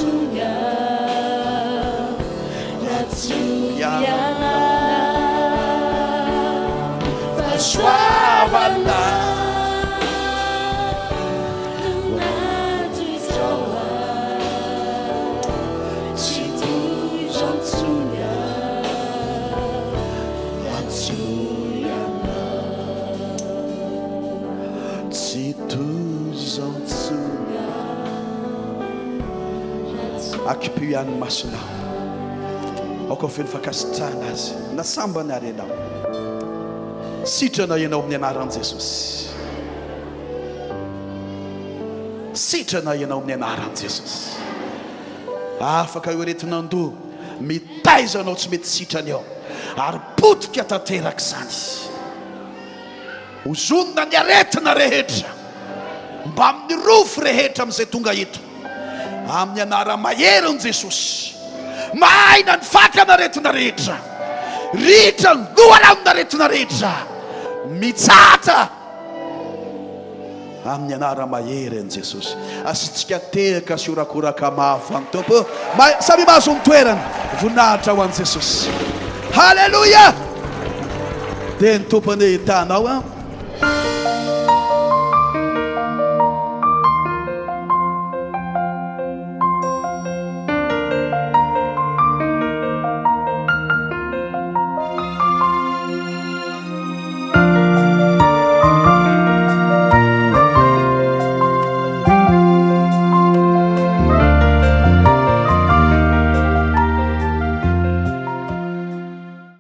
ratsuyana fasoavana akipian'ny masonao ako feno fakasitrahana azy nasambany ary ianao sitrana ianao amin'ny anaran'i Jesosy sitrana ianao amin'ny anaran'i Jesosy afaka eo retinandoha mitaizanao tsy mety sitrany ao ary potika tanteraka izany hozonina ny aretina rehetra mba amin'ny rofo rehetra amin'izay tonga eto amin'ny anara maherin' Jesosy mahaina ny fakana aretina rehetra ritra ny loharanona aretina rehetra mitsata amin'ny anara maherin' Jesosy asitsika tehaka sy horakoraka mafy amin'ny tompo samy mahazo ny toerana voninahitra ho an'i Jesosy. Halleluja. Dia ny tompony hitanao